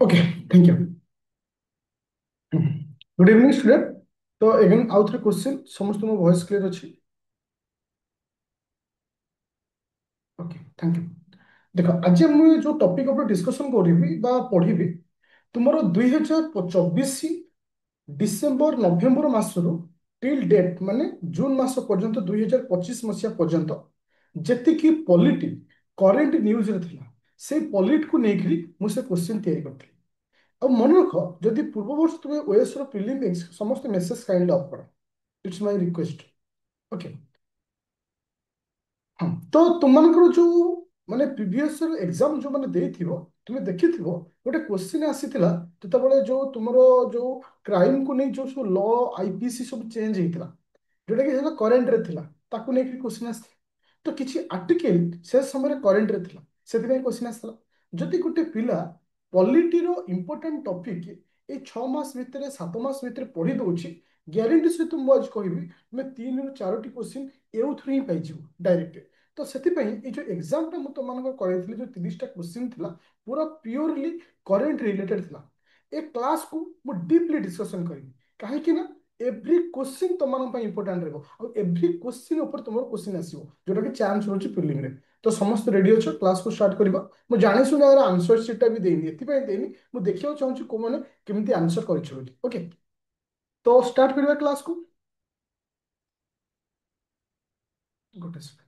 Okay, thank you. Good evening student. तो eigen आउ थे क्वेश्चन समस्त मो वॉइस क्लियर अछि? Okay, thank you. देखो आज मुझे जो टॉपिक ऊपर डिस्कशन करिवि बा पढ़िबि तुमरो 2024 डिसेंबर नवेम्बर मासरू टिल डेट माने जून मास पर्यंत 2025 मसिया पर्यंत जेतिकी पॉलिटी करेंट न्यूज रे थिला से पॉलिट को नेकरी मु से क्वेश्चन तैयारी करथि। अब मन रख जदि पूर्व वर्ष तुमे ओएस रो प्रीलिम समस्त मेसेज काइंड ऑफ कर। It's my request. ओके। हाँ, तो तुमମାନଙ୍କର ଯୋଉ ମାନେ ପ୍ରିଭିୟସ୍ ଏକ୍ସାମ୍ ଯୋଉମାନେ ଦେଇଥିବ ତୁମେ ଦେଖିଥିବ ଗୋଟେ କ୍ୱେଶ୍ଚିନ୍ ଆସିଥିଲା ଯେତେବେଳେ ଯୋଉ ତୁମର ଯୋଉ କ୍ରାଇମ କୁ ନେଇ ଯୋଉ ସବୁ ଲ ଆଇପିସି ସବୁ ଚେଞ୍ଜ ହେଇଥିଲା ଯୋଉଟା କି ସେଟା କରେଣ୍ଟରେ ଥିଲା ତାକୁ ନେଇକି କ୍ୱେଶ୍ଚିନ୍ ଆସିଥିଲା। ତ କିଛି ଆର୍ଟିକଲ ସେ ସମୟରେ କରେଣ୍ଟରେ ଥିଲା ସେଥିପାଇଁ କ୍ୱେଶ୍ଚିନ୍ ଆସିଥିଲା। ଯଦି ଗୋଟେ ପିଲା ପଲିଟିର ଇମ୍ପୋର୍ଟାଣ୍ଟ ଟପିକ ଏଇ 6 ମାସ ଭିତରେ 7 ମାସ ଭିତରେ ପଢି ଦଉଛି ଗ୍ୟାରେଣ୍ଟି ସହିତ ମୁଁ ଆଜି କହିବି ତୁମେ 3 ରୁ 4ଟି କ୍ୱେଶ୍ଚିନ୍ ଏଉଥିରୁ ହିଁ ପାଇଯିବ ଡାଇରେକ୍ଟ। ତ ସେଥିପାଇଁ ଏଇ ଯୋଉ ଏକ୍ସାମଟା ମୁଁ ତମମାନଙ୍କର କରାଇଥିଲି ଯୋଉ 30ଟା କ୍ୱେଶ୍ଚିନ୍ ଥିଲା ପୁରା ପିଓରଲି କରେଣ୍ଟ ରିଲେଟେଡ ଥିଲା। ଏ କ୍ଲାସକୁ ମୁଁ ଡିପଲି ଡିସ୍କସନ କରିବି କାହିଁକି ନା ଏଭ୍ରି କ୍ୱେଶ୍ଚିନ୍ ତମମାନଙ୍କ ପାଇଁ ଇମ୍ପୋର୍ଟାଣ୍ଟ ରହିବ ଆଉ ଏଭ୍ରି କ୍ୱେଶ୍ଚିନ୍ ଉପରେ ତମର କ୍ୱେଶ୍ଚିନ୍ ଆସିବ ଯୋଉଟା କି ଚାନ୍ସ ରହୁଛି ପ୍ରିଲିମରେ। ତ ସମସ୍ତେ ରେଡି ଅଛ କ୍ଲାସକୁ ଷ୍ଟାର୍ଟ କରିବା। ମୁଁ ଜାଣିଶୁଣି ଏହାର ଆନ୍ସର ସିଟ୍ଟା ବି ଦେଇନି ଏଥିପାଇଁ ଦେଇନି ମୁଁ ଦେଖିବାକୁ ଚାହୁଁଛି କୋଉମାନେ କେମିତି ଆନ୍ସର କରିଛ ବୋଲି। ଓକେ, ତ ଷ୍ଟାର୍ଟ କରିବା କ୍ଲାସକୁ। ଗୋଟେ ସେକେଣ୍ଡ।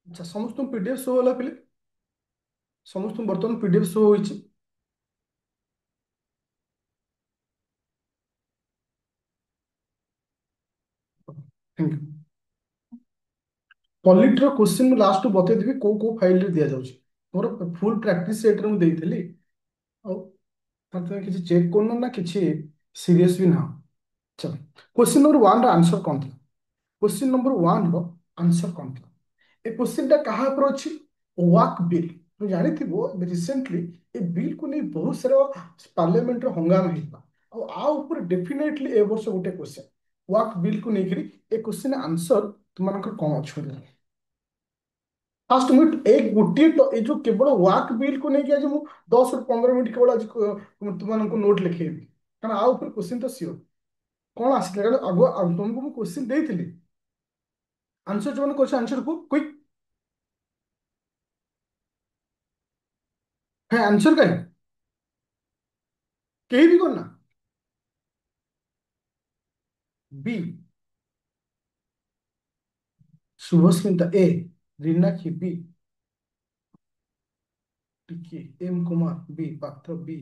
ଆଚ୍ଛା, ସମସ୍ତଙ୍କୁ ପିଡିଏଫ୍ ଶୋ ହେଲା ପିଲେ? ସମସ୍ତଙ୍କୁ ବର୍ତ୍ତମାନ ପିଡିଏଫ୍ ଶୋ ହୋଇଛି? Thank you. ପଲିଟିର କ୍ୱେଶ୍ଚିନ୍ ମୁଁ ଲାଷ୍ଟ ବତେଇଦେବି କୋଉ କୋଉ ଫାଇଲରେ ଦିଆଯାଉଛି। ମୋର ଫୁଲ ପ୍ରାକ୍ଟିସ ସେଟରେ ମୁଁ ଦେଇଥିଲି ଆଉ ତମେ କିଛି ଚେକ୍ କରୁନ ନା କିଛି ସିରିୟସ୍ ବି ନାହ। ଚଲ, କ୍ୱେଶ୍ଚିନ୍ ନମ୍ବର ୱାନ୍ ର ଆନ୍ସର କ'ଣ ଥିଲା? Question number one row answer कौन था? ए क्वेश्चन टा कहा पर अछि? वाक बिल। तो जानि थिबो रिसेंटली ए बिल को नहीं बहुत सारा पार्लियामेंट रो हंगामा हेता और आ ऊपर डेफिनेटली ए वर्ष गोटे क्वेश्चन वाक बिल को लेकरी ए क्वेश्चन आंसर तुमनकर कोन अछि? फास्ट मिनट एक गोटे तो ए जो केवल वाक बिल को लेके आज मु 10 ରୁ 15 मिनट केवल आज तुमनको नोट लिखेबी कारण आ ऊपर क्वेश्चन तो सियोर कौन आसिला कारण आगो तुमको मु क्वेश्चन देइथिली आंसर जो क्वेश्चन आंसर को क्विक है आंसर का है कहीं भी करना बी शुभस्मिता ए रीनाक्षी बी टिकी एम कुमार बी पात्र बी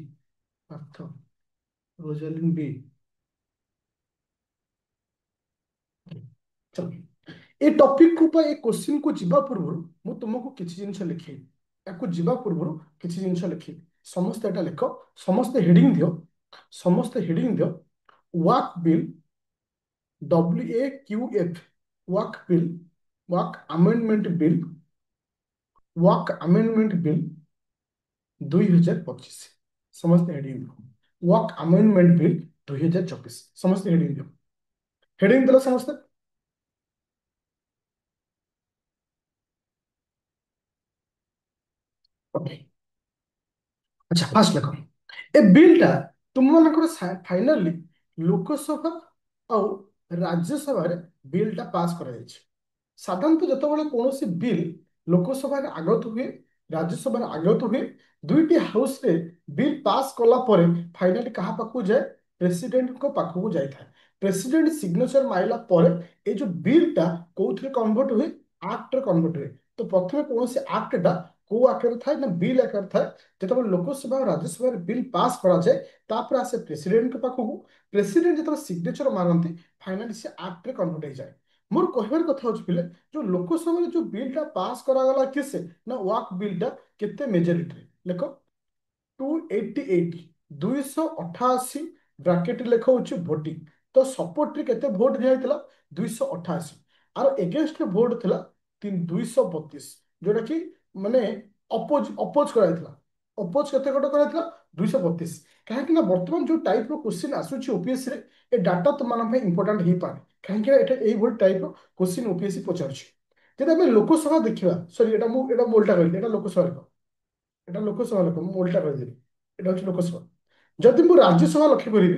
पार्थ रोजालिन बी। चलो ए टॉपिक को ए क्वेश्चन को जीवा पूर्व मु तुमको किसी जिनस लिखे याकू जीवा पूर्व किसी जिनस लिखे समस्त एटा लिख समस्त हेडिंग दियो समस्त हेडिंग दियो वाक बिल WAQF वाक बिल वाक अमेंडमेंट बिल 2025 समस्त हेडिंग दियो वाक अमेंडमेंट बिल 2024 समस्त हेडिंग दियो हेडिंग दिला समस्त। ओके, अच्छा फास्ट देखो ए बिलटा तुम मानकर फाइनली लोकसभा ଆଉ ରାଜ୍ୟସଭାରେ ବିଲଟା ପାସ୍ କରାଯାଇଛି। ସାଧାରଣତଃ ଯେତେବେଳେ କୌଣସି ବିଲ୍ ଲୋକସଭାରେ ଆଗତ ହୁଏ ରାଜ୍ୟସଭାରେ ଆଗତ ହୁଏ ଦୁଇଟି ହାଉସରେ ବିଲ୍ ପାସ୍ କଲା ପରେ ଫାଇନାଲି କାହା ପାଖକୁ ଯାଏ? ପ୍ରେସିଡେଣ୍ଟଙ୍କ ପାଖକୁ ଯାଇଥାଏ। ପ୍ରେସିଡେଣ୍ଟ ସିଗ୍ନେଚର ମାରିଲା ପରେ ଏଇ ଯୋଉ ବିଲ୍ଟା କୋଉଥିରେ କନଭର୍ଟ ହୁଏ? ଆକ୍ଟରେ କନଭର୍ଟ ହୁଏ। ତ ପ୍ରଥମେ କୌଣସି ଆକ୍ଟଟା କୋଉ ଆକାରରେ ଥାଏ ନା ବିଲ୍ ଆକାରରେ ଥାଏ। ଯେତେବେଳେ ଲୋକସଭା ଆଉ ରାଜ୍ୟସଭାରେ ବିଲ୍ ପାସ୍ କରାଯାଏ ତାପରେ ଆସେ ପ୍ରେସିଡେଣ୍ଟଙ୍କ ପାଖକୁ। ପ୍ରେସିଡେଣ୍ଟ ଯେତେବେଳେ ସିଗ୍ନେଚର ମାରନ୍ତି ଫାଇନାଲି ସେ ଆକ୍ଟରେ କନଭର୍ଟ ହେଇଯାଏ। ମୋର କହିବାର କଥା ହଉଛି ପିଲେ ଯୋଉ ଲୋକସଭାରେ ଯୋଉ ବିଲଟା ପାସ୍ କରାଗଲା କିସେ ନା ୱାକ୍ ବିଲଟା କେତେ ମେଜରିଟିରେ ଲେଖ 288 288 ବ୍ରାକେଟ ଲେଖା ହଉଛି ଭୋଟିଂ तो सपोर्ट रे केते भोट दिया हैतला 288 आर एगेंस्ट रे भोट थिला 232 जोटा कि माने अपोज कराइथिला अपोज केते गोटे कराइथिला 232 काहेकि ना वर्तमान जो टाइप रो क्वेश्चन आसुची ओपीएससी रे ए डाटा तो मान पे इंपोर्टेंट ही पारे काहेकि एटा एई भोल टाइप रो क्वेश्चन ओपीएससी पचारछि जेदा हम लोकसभा देखिबा सॉरी एटा मोल्टा कहली एटा लोकसभा এটা ଲୋକସଭା ଲୋକ ମୁଁ ଓଲଟା କହିଦେଲି এটা ହଉଛି ଲୋକସଭା ଯଦି ମୁଁ ରାଜ୍ୟସଭା ଲକ୍ଷ୍ୟ କରିବି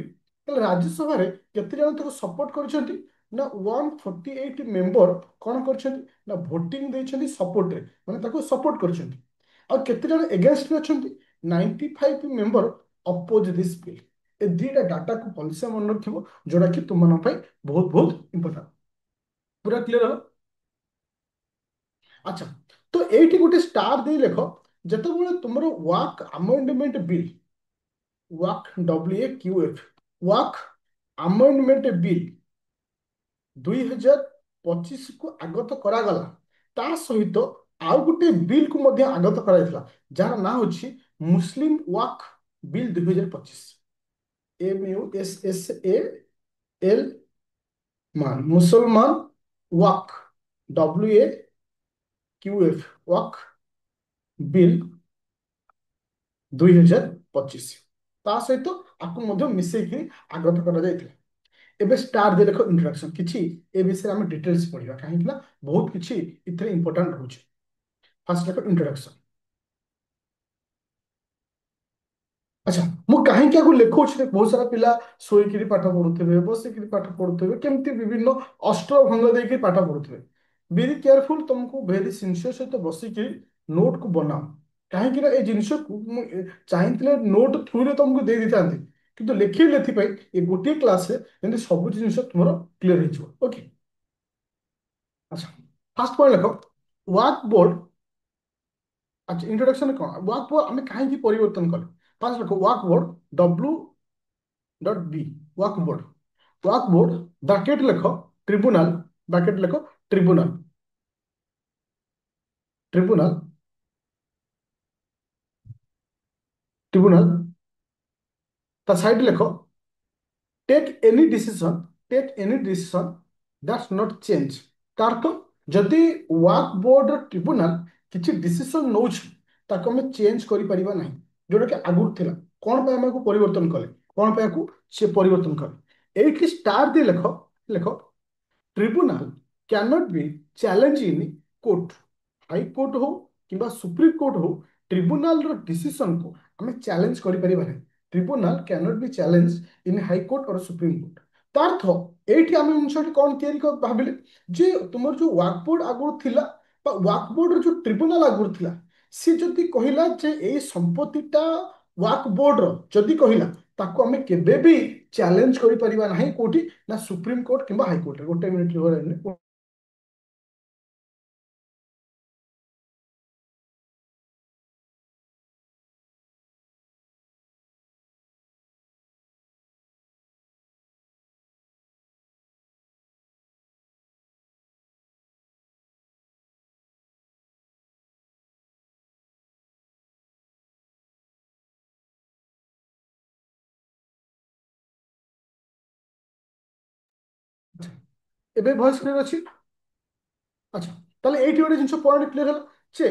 ତାହେଲେ ରାଜ୍ୟସଭାରେ କେତେ ଜଣ ତାକୁ ସପୋର୍ଟ କରିଛନ୍ତି ନା 148 ମେମ୍ବର କଣ କରିଛନ୍ତି ନା ଭୋଟିଂ ଦେଇଛନ୍ତି ସପୋର୍ଟରେ ମାନେ ତାକୁ ସପୋର୍ଟ କରିଛନ୍ତି ଆଉ କେତେ ଜଣ ଏଗେନଷ୍ଟରେ ଅଛନ୍ତି 95 ମେମ୍ବର ଅପୋଜ ଦିସ୍ ବିଲ୍ ଏ ଦିଟା ଡାଟାକୁ ଭଲସେ ମନେ ରଖିବ ଯୋଉଟା କି ତୁମମାନଙ୍କ ପାଇଁ ବହୁତ ବହୁତ ଇମ୍ପୋର୍ଟାଣ୍ଟ ପୁରା କ୍ଲିୟର ହେଲା ଆଚ୍ଛା ତ ଏଇଠି ଗୋଟେ ଷ୍ଟାର ଦେଇ ଲେଖ ଯେତେବେଳେ ତୁମର walk amendment bill walk WAQF walk amendment bill 2025 କୁ ଆଗତ କରାଗଲା ତା ସହିତ ଆଉ ଗୋଟେ ବିଲ୍ କୁ ମଧ୍ୟ ଆଗତ କରାଯାଇଥିଲା ଯାହାର ନାଁ ହଉଛି ମୁସଲିମ ୱାକ୍ ବିଲ୍ 2025 MUSSAL ମାନ ମୁସଲମାନ ୱାକ୍ WAQF ୱାକ୍ ବିଲ୍ 2025 ତା ସହିତ ଆକୁ ମଧ୍ୟ ମିଶେଇକି ଆଗତ କରାଯାଇଥିଲା ଏବେ ଷ୍ଟାର ଦେଇ ଲେଖ ଇଣ୍ଟ୍ରୋଡକ୍ସନ କିଛି ଏ ବିଷୟରେ ଆମେ ଡିଟେଲ୍ସ ପଢିବା କାହିଁକି ନା ବହୁତ କିଛି ଏଥିରେ ଇମ୍ପୋର୍ଟାଣ୍ଟ ରହୁଛି ଫାର୍ଷ୍ଟ ଲେଖ ଇଣ୍ଟ୍ରୋଡକ୍ସନ ଆଚ୍ଛା ମୁଁ କାହିଁକି ଆକୁ ଲେଖଉଛି ଯେ ବହୁତ ସାରା ପିଲା ଶୋଇକିରି ପାଠ ପଢୁଥିବେ ବସିକିରି ପାଠ ପଢୁଥିବେ କେମିତି ବିଭିନ୍ନ ଅସ୍ତ୍ର ଭଙ୍ଗ ଦେଇକି ପାଠ ପଢୁଥିବେ ଭେରି କେୟାରଫୁଲ ତମକୁ ଭେରି ସିନସିୟର ସହିତ ବସିକି ନୋଟକୁ ବନାଅ କାହିଁକି ନା ଏଇ ଜିନିଷକୁ ମୁଁ ଚାହିଁଥିଲେ ନୋଟ ଥ୍ରୁରେ ତମକୁ ଦେଇ ଦେଇଥାନ୍ତି କିନ୍ତୁ ଲେଖିଲି ଏଥିପାଇଁ ଏ ଗୋଟିଏ କ୍ଲାସରେ ଯେମିତି ସବୁ ଜିନିଷ ତୁମର କ୍ଲିୟର ହେଇଯିବ ଓକେ ଆଚ୍ଛା ଫାର୍ଷ୍ଟ ପଏଣ୍ଟ ଲେଖ ୱାର୍କ ବୋର୍ଡ আচ্ছা ইন্ট্রোডাকশনে কଣ ওয়ার্ক বোর্ড আমি কাহিଁକି ପରିବର୍ତ୍ତନ କଲେ ପାଞ୍ଚ ଲେଖ work board W.B work board bracket ଲେଖ ଟ୍ରିବ୍ୟୁନାଲ ବ୍ରାକେଟ ଲେଖ ଟ୍ରିବ୍ୟୁନାଲ ଟ୍ରିବ୍ୟୁନାଲ ଟ୍ରିବ୍ୟୁନାଲ ତା ସାଇଡ ଲେଖ take any decision that's not change ତା ଅର୍ଥ ଯଦି ୱାର୍କ ବୋର୍ଡ ଟ୍ରିବ୍ୟୁନାଲ କିଛି ଡିସିସନ ନଉଛି ତାକୁ ଆମେ ଚେଞ୍ଜ କରିପାରିବା ନାହିଁ ଯୋଉଟା କି ଆଗରୁ ଥିଲା କଣ ପାଇଁ ଆମେ ଆକୁ ପରିବର୍ତ୍ତନ କଲେ କଣ ପାଇଁ ଆକୁ ସେ ପରିବର୍ତ୍ତନ କଲେ ଏଇଠି ଷ୍ଟାର ଦେଇ ଲେଖ ଲେଖ tribunal cannot be challenge in court high court हो कि सुप्रीम कोर्ट हो ट्रिब्यूनाल डिसीजन को आम चैलेंज करें tribunal cannot be challenge in high court और सुप्रीम कोर्ट तार्थ एठी आम जिन कौन भाविले जे तुम जो वर्क बोर्ड आगुरी थिला वर्क बोर्ड जो ट्रिब्यूनाल आगुरी थिला सी जदि कहला जे ए संपत्तिटा वर्क बोर्ड जदि कहला ताको आमे केबे भी चैलेंज करि परिबा नाही कोठी ना सुप्रीम कोर्ट किंबा हाई कोर्ट गोटे मिनिट एबे वॉइस क्लियर अछि अच्छा ताले एठी गोटे जिंस पॉइंट क्लियर हला जे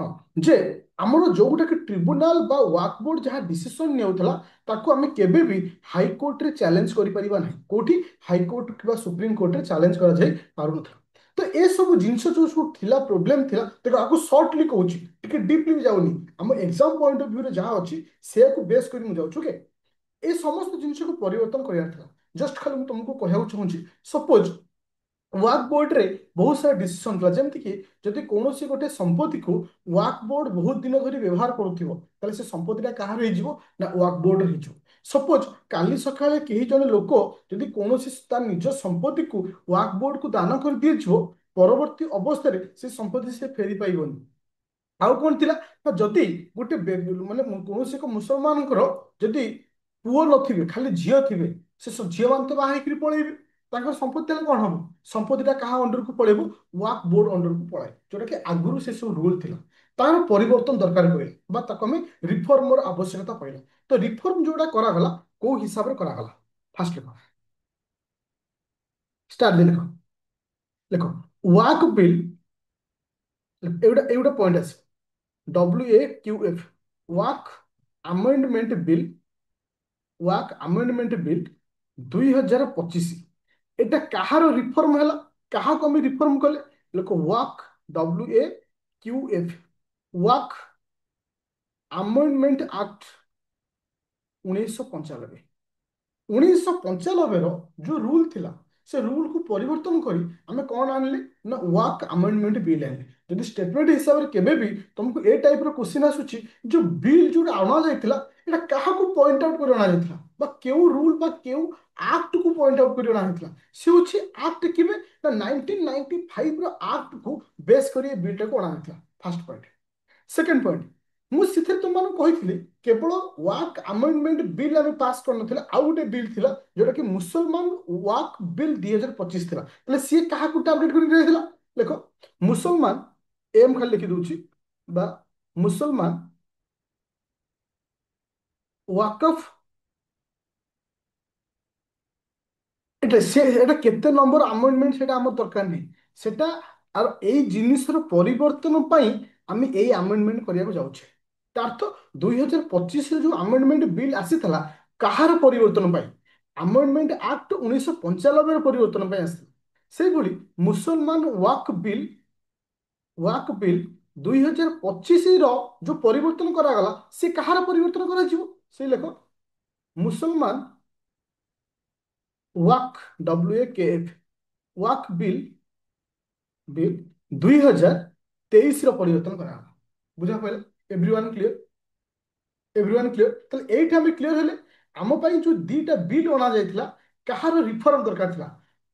हाँ जे आमर जो गोटे ट्रिब्यूनाल बा वर्क बोर्ड जहाँ डिसीजन नेउथला ताको आमे केबे भी हाई कोर्ट रे चैलेंज करि परिबा नाही कोठी हाई कोर्ट किबा सुप्रीम कोर्ट रे चैलेंज करा जाय पारु नथला तो ए सब जिंस जो सब थिला प्रॉब्लम थिला देखो आको शॉर्टली कहूची टिके डीपली भी जाउनी हम एग्जाम पॉइंट ऑफ व्यू रे जहाँ अछि से को बेस करि मु जाउछु के ए समस्त जिंस को परिवर्तन करियार थिला जस्ट खाली मु तुमको कहउ चाहूची सपोज ୱାକ୍ ବୋର୍ଡରେ ବହୁତ ସାରା ଡିସିସନ ଥିଲା ଯେମିତିକି ଯଦି କୌଣସି ଗୋଟେ ସମ୍ପତ୍ତିକୁ ୱାକ୍ ବୋର୍ଡ ବହୁତ ଦିନ ଧରି ବ୍ୟବହାର କରୁଥିବ ତାହେଲେ ସେ ସମ୍ପତ୍ତିଟା କାହାର ହେଇଯିବ ନା ୱାକ୍ ବୋର୍ଡ ହେଇଯିବ ସପୋଜ କାଲି ସକାଳେ କେହି ଜଣେ ଲୋକ ଯଦି କୌଣସି ତା ନିଜ ସମ୍ପତ୍ତିକୁ ୱାକ୍ ବୋର୍ଡକୁ ଦାନ କରିଦିଆଯିବ ପରବର୍ତ୍ତୀ ଅବସ୍ଥାରେ ସେ ସମ୍ପତ୍ତି ସେ ଫେରି ପାଇବନି ଆଉ କଣ ଥିଲା ନା ଯଦି ଗୋଟେ ମାନେ କୌଣସି ଏକ ମୁସଲମାନଙ୍କର ଯଦି ପୁଅ ନଥିବେ ଖାଲି ଝିଅ ଥିବେ ସେ ଝିଅ ମାନେ ତ ବାହା ହେଇକିରି ପଳେଇବେ ତାଙ୍କର ସମ୍ପତ୍ତି ହେଲେ କଣ ହବ ସମ୍ପତ୍ତିଟା କାହା ଅଣ୍ଡରକୁ ପଳେଇବ ୱାକ୍ ବୋର୍ଡ ଅଣ୍ଡରକୁ ପଳାଏ ଯୋଉଟା କି ଆଗରୁ ସେ ସବୁ ରୁଲ ଥିଲା ତାର ପରିବର୍ତ୍ତନ ଦରକାର ପଡ଼ିଲା ବା ତାକୁ ଆମେ ରିଫର୍ମର ଆବଶ୍ୟକତା ପଡ଼ିଲା तो रिफॉर्म जोड़ा करागला को हिसाब रे करागला फास्ट लिख स्टार्ट दे लिख वाक बिल एवडा एवडा पॉइंट আছে WAQF वाक अमेंडमेंट बिल वाक अमेंडमेंट बिल 2025 এটা কাহার রিফর্ম হেলা কাহাকে আমি রিফর্ম কলে লোক walk WAQF walk amendment act 1995 1995 ର ଯୋଉ ରୁଲ ଥିଲା ସେ ରୁଲ କୁ ପରିବର୍ତ୍ତନ କରି ଆମେ କଣ ଆଣିଲେ ନା ୱାକ୍ ଆମେଣ୍ଡମେଣ୍ଟ ବିଲ୍ ଆଣିଲେ ଯଦି ଷ୍ଟେଟମେଣ୍ଟ ହିସାବରେ କେବେ ବି ତମକୁ ଏ ଟାଇପ ର କ୍ୱେଶ୍ଚିନ୍ ଆସୁଛି ଯୋଉ ବିଲ୍ ଯୋଉଟା ଅଣାଯାଇଥିଲା ଏଇଟା କାହାକୁ ପଏଣ୍ଟ ଆଉଟ୍ କରି ଅଣାଯାଇଥିଲା ବା କେଉଁ ରୁଲ ବା କେଉଁ ଆକ୍ଟ କୁ ପଏଣ୍ଟ ଆଉଟ୍ କରି ଅଣାଯାଇଥିଲା ସେ ହଉଛି ଆକ୍ଟ କେବେ ନା 1995 ର ଆକ୍ଟ କୁ ବେସ୍ କରି ଏ ବିଲ୍ ଟାକୁ ଅଣାଯାଇଥିଲା ଫାର୍ଷ୍ଟ ପଏଣ୍ଟ सेकेंड पॉइंट ମୁଁ ସେଥିରେ ତୁମମାନଙ୍କୁ କହିଥିଲି କେବଳ ୱାକ୍ ଆମେଣ୍ଡମେଣ୍ଟ ବିଲ୍ ଆମେ ପାସ୍ କରିନଥିଲେ ଆଉ ଗୋଟେ ବିଲ୍ ଥିଲା ଯୋଉଟା କି ମୁସଲମାନ ୱାକ୍ ବିଲ୍ 2025 ଥିଲା ତାହେଲେ ସିଏ କାହାକୁ ଟାର୍ଗେଟ କରି ଯାଇଥିଲା ଦେଖ ମୁସଲମାନ ଏମ୍ ଖାଲି ଲେଖି ଦଉଛି ବା ମୁସଲମାନ ୱାକଫ এটা କେତେ ନମ୍ବର ଆମେଣ୍ଡମେଣ୍ଟ ସେଟା ଆମର ଦରକାର ନାହିଁ ସେଟା ଆଉ ଏଇ ଜିନିଷର ପରିବର୍ତ୍ତନ ପାଇଁ ଆମେ ଏଇ ଆମେଣ୍ଡମେଣ୍ଟ କରିବାକୁ ଯାଉଛେ ତା ଅର୍ଥ 2025ରେ ଯୋଉ ଆମେଣ୍ଡମେଣ୍ଟ ବିଲ୍ ଆସିଥିଲା କାହାର ପରିବର୍ତ୍ତନ ପାଇଁ ଆମେଣ୍ଡମେଣ୍ଟ ଆକ୍ଟ 1995ର ପରିବର୍ତ୍ତନ ପାଇଁ ଆସିଥିଲା ସେଇଭଳି ମୁସଲମାନ ୱାକ୍ ବିଲ୍ 2025ର ଯୋଉ ପରିବର୍ତ୍ତନ କରାଗଲା ସେ କାହାର ପରିବର୍ତ୍ତନ କରାଯିବ ସେଇ ଲେଖ ମୁସଲମାନ WAKF ୱାକ୍ ବିଲ୍ 2023ର ପରିବର୍ତ୍ତନ କରାଗଲା ବୁଝା ପାଇଲା एवरीवन क्लियर ताहले एइठ हम क्लियर हेले आम ପାଇଁ जो दीटा बिल अना जायतिला कहार रिफॉर्म दरकार थिला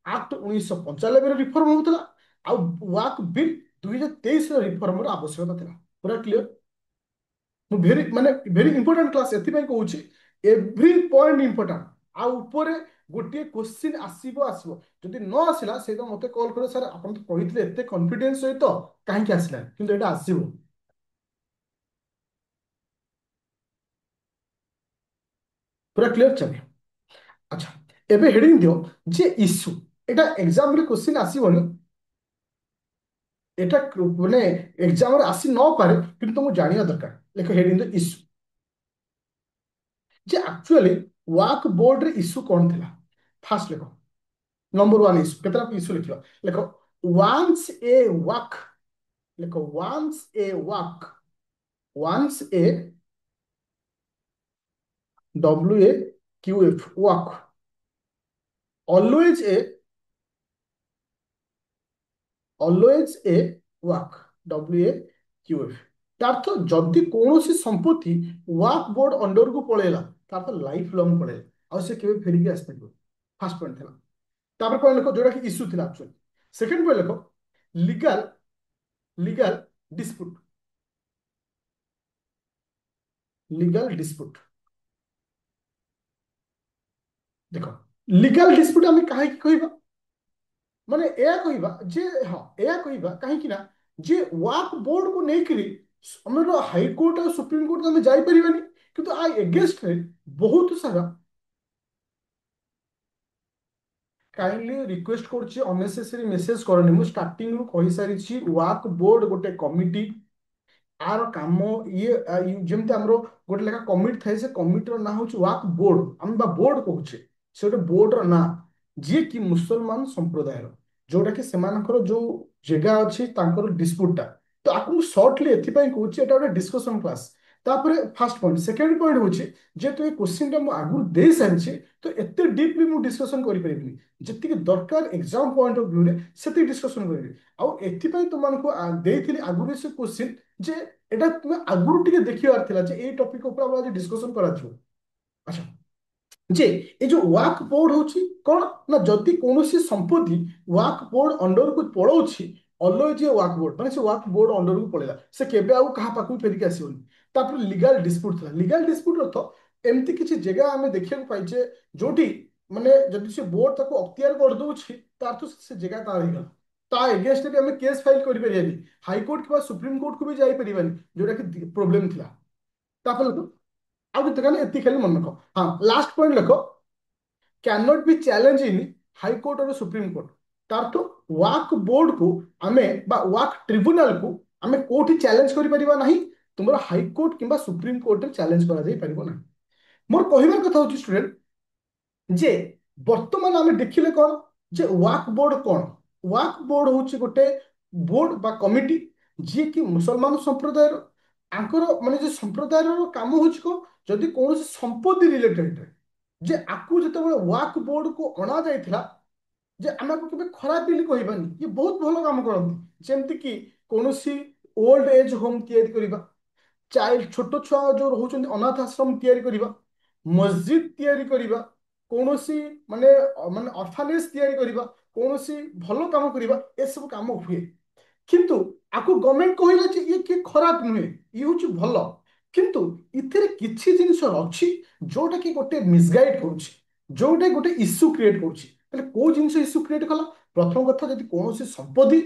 एक्ट 1995 रे रिफॉर्म होतला आ वाक बिल 2023 रे रिफॉर्म र आवश्यकता थिला पूरा क्लियर मु भेरी माने भेरी इंपोर्टेंट क्लास एथि ପାଇଁ कहूची एवरी पॉइंट इंपोर्टेंट आ ऊपर गोटे क्वेश्चन आसीबो आसीबो जदि न आसिला से तो मते कॉल करो सर आपण तो कहितले एते कॉन्फिडेंस सहित काहे कि आसिला किंतु एटा आसीबो पूरा क्लियर चले अच्छा एबे हेडिंग दियो जे इश्यू एटा एग्जाम रे क्वेश्चन आसीबोनी এটা মানে এক্সামରେ ଆସି ନ ପାରେ କିନ୍ତୁ ତୁମକୁ ଜାଣିବା ଦରକାର ଲେଖ ହେଡିଂ ଦ ଇସ୍ୟୁ ଯେ ଆକ୍ଚୁଆଲି ୱାକ୍ ବୋର୍ଡରେ ଇସ୍ୟୁ କ'ଣ ଥିଲା ଫାର୍ଷ୍ଟ ଲେଖ ନମ୍ବର ୱାନ୍ ଇସ୍ୟୁ କେତେଟା ଇସ୍ୟୁ ଲେଖିବ ଲେଖ ୱାନ୍ସ ଏ ୱାକ୍ ଲେଖ once A WAQF walk always a walk WAQF ତାର୍ଥ ଯଦି କୌଣସି ସମ୍ପତ୍ତି ୱାକ୍ ବୋର୍ଡ ଅଣ୍ଡରକୁ ପଳେଇଲା ତାର୍ଥ ଲାଇଫ ଲଙ୍ଗ ପଳେଇଲା ଆଉ ସେ କେବେ ଫେରିକି ଆସିପାରିବ ଫାର୍ଷ୍ଟ ପଏଣ୍ଟ ଥିଲା ତାପରେ ପଏଣ୍ଟ ଲେଖ ଯୋଉଟା କି ଇସ୍ୟୁ ଥିଲା ଆକ୍ଚୁଆଲି ସେକେଣ୍ଡ ପଏଣ୍ଟ ଲେଖ legal legal dispute legal dispute ଦେଖ ଲିଗାଲ ଡିସ୍ପ୍ୟୁଟ ଆମେ କାହିଁକି କହିବା ମାନେ ଏହା କହିବା ଯେ ହଁ ଏହା କହିବା କାହିଁକି ନା ଯେ ୱାକ୍ ବୋର୍ଡ କୁ ନେଇକିରି ଆମର ହାଇକୋର୍ଟ ଆଉ ସୁପ୍ରିମକୋର୍ଟ ଆମେ ଯାଇପାରିବାନି କିନ୍ତୁ ଆ ଏଗେନ୍ଷ୍ଟରେ ବହୁତ ସାରା काइंडली रिक्वेस्ट करछि अननेसेसरी मेसेज करनी मु स्टार्टिंग रु कहि सारिछि वाक बोर्ड गोटे कमिटी आर काम ये जेमते हमरो गोटे लेखा कमिटी थाए से कमिटी रो ना होछि वाक बोर्ड हम बा बोर्ड कहूछे से गोटे बोर्ड रो ना जे कि मुसलमान संप्रदाय रो जोटा कि सेमानकर जो जगह अछि तांकर डिस्प्यूट टा तो आकु शॉर्टली एथि पई कहूछि एटा गोटे डिस्कशन क्लास तापर फर्स्ट पॉइंट सेकंड पॉइंट होछि जे तो ए क्वेश्चन टा मु आगु दे सारिछि तो एते डीपली मु डिस्कशन करि परिबिनी जति कि दरकार एग्जाम पॉइंट ऑफ व्यू रे सेति डिस्कशन करिबी आ एथि पई तुमनको देइथिली आगु से क्वेश्चन जे এটা তুমি আগুରୁ ଟିକେ ଦେଖିବାର ଥିଲା ଯେ ଏଇ ଟପିକ ଉପରେ ଆମେ ଆଜି ଡିସ୍କସନ କରାଯିବ ଆଚ୍ଛା ଯେ এই যে ওয়াক ବୋର୍ଡ ହଉଛି କ'ଣ ନା ଯଦି କୌଣସି ସମ୍ପତ୍ତି ୱାକ୍ ବୋର୍ଡ ଅଣ୍ଡରକୁ ପଳଉଛି ଅଲୱେଜ ଏ ୱାକ୍ ବୋର୍ଡ ମାନେ ସେ ୱାକ୍ ବୋର୍ଡ ଅଣ୍ଡରକୁ ପଳେଇଲା ସେ କେବେ ଆଉ କାହା ପାଖକୁ ଫେରିକି ଆସିବନି ତାପରେ ଲିଗାଲ ଡିସ୍ପ୍ୟୁଟ ଥିଲା ଲିଗାଲ ଡିସ୍ପ୍ୟୁଟ ଅର୍ଥ ଏମିତି କିଛି ଜାଗା ଆମେ ଦେଖିବାକୁ ପାଇଛେ ଯୋଉଠି ମାନେ ଯଦି ସେ ବୋର୍ଡ ତାକୁ ଅକ୍ତିଆର କରିଦଉଛି ତାର ତ ସେ ଜାଗା ତାର ହେଇଗଲା ତା ଏଗେନ୍ଷ୍ଟରେ ବି ଆମେ କେସ୍ ଫାଇଲ କରିପାରିବାନି ହାଇକୋର୍ଟ କିମ୍ବା ସୁପ୍ରିମକୋର୍ଟକୁ ବି ଯାଇପାରିବାନି ଯୋଉଟା କି ପ୍ରୋବ୍ଲେମ ଥିଲା ତାପରେ ଆଉ କିଛି ଦରକାର ନାହିଁ, ଏତିକି ଖାଲି ମନେ ରଖ। ହଁ, ଲାଷ୍ଟ ପଏଣ୍ଟ ଲେଖ, can't be challenge in high court or supreme court. ତାରଠୁ ୱାକ୍ ବୋର୍ଡକୁ ଆମେ ବା ୱାକ୍ ଟ୍ରିବ୍ୟୁନାଲକୁ ଆମେ କୋଉଠି ଚ୍ୟାଲେଞ୍ଜ କରିପାରିବା ନାହିଁ, ତୁମର ହାଇକୋର୍ଟ କିମ୍ବା ସୁପ୍ରିମକୋର୍ଟରେ ଚ୍ୟାଲେଞ୍ଜ କରାଯାଇ ପାରିବ ନାହିଁ। ମୋର କହିବାର କଥା ହଉଛି ଷ୍ଟୁଡେଣ୍ଟ, ଯେ ବର୍ତ୍ତମାନ ଆମେ ଦେଖିଲେ କଣ, ଯେ ୱାକ୍ ବୋର୍ଡ କଣ? ୱାକ୍ ବୋର୍ଡ ହଉଛି ଗୋଟେ ବୋର୍ଡ ବା କମିଟି ଯିଏକି ମୁସଲମାନ ସମ୍ପ୍ରଦାୟର, ଆଙ୍କର ମାନେ ଯେ ସମ୍ପ୍ରଦାୟର କାମ ହଉଛି କଣ, ଯଦି କୌଣସି ସମ୍ପତ୍ତି ରିଲେଟେଡ, ଯେ ଆକୁ ଯେତେବେଳେ ୱାକ୍ ବୋର୍ଡକୁ ଅଣା ଯାଇଥିଲା, ଯେ ଆମେ ଆକୁ କେବେ ଖରାପ ବୋଲି କହିବାନି, ଇଏ ବହୁତ ଭଲ କାମ କରନ୍ତି। ଯେମିତି କି କୌଣସି ଓଲ୍ଡ ଏଜ ହୋମ ତିଆରି କରିବା, ଚାଇଲ୍ଡ ଛୋଟ ଛୁଆ ଯୋଉ ରହୁଛନ୍ତି ଅନାଥ ଆଶ୍ରମ ତିଆରି କରିବା, ମସଜିଦ ତିଆରି କରିବା, କୌଣସି ମାନେ ମାନେ ଅର୍ଫାନେଜ ତିଆରି କରିବା, କୌଣସି ଭଲ କାମ କରିବା, ଏସବୁ କାମ ହୁଏ। କିନ୍ତୁ ଆକୁ ଗଭର୍ଣ୍ଣମେଣ୍ଟ କହିଲା ଯେ ଇଏ କିଏ ଖରାପ ନୁହେଁ, ଇଏ ହଉଛି ଭଲ। କିନ୍ତୁ ଏଥିରେ କିଛି ଜିନିଷ ଅଛି ଯୋଉଟା କି ଗୋଟେ ମିସଗାଇଡ କରୁଛି, ଯୋଉଟା ଗୋଟେ ଇସ୍ୟୁ କ୍ରିଏଟ କରୁଛି। ତାହେଲେ କୋଉ ଜିନିଷ ଇସ୍ୟୁ କ୍ରିଏଟ କଲା? ପ୍ରଥମ କଥା, ଯଦି କୌଣସି ସମ୍ପତ୍ତି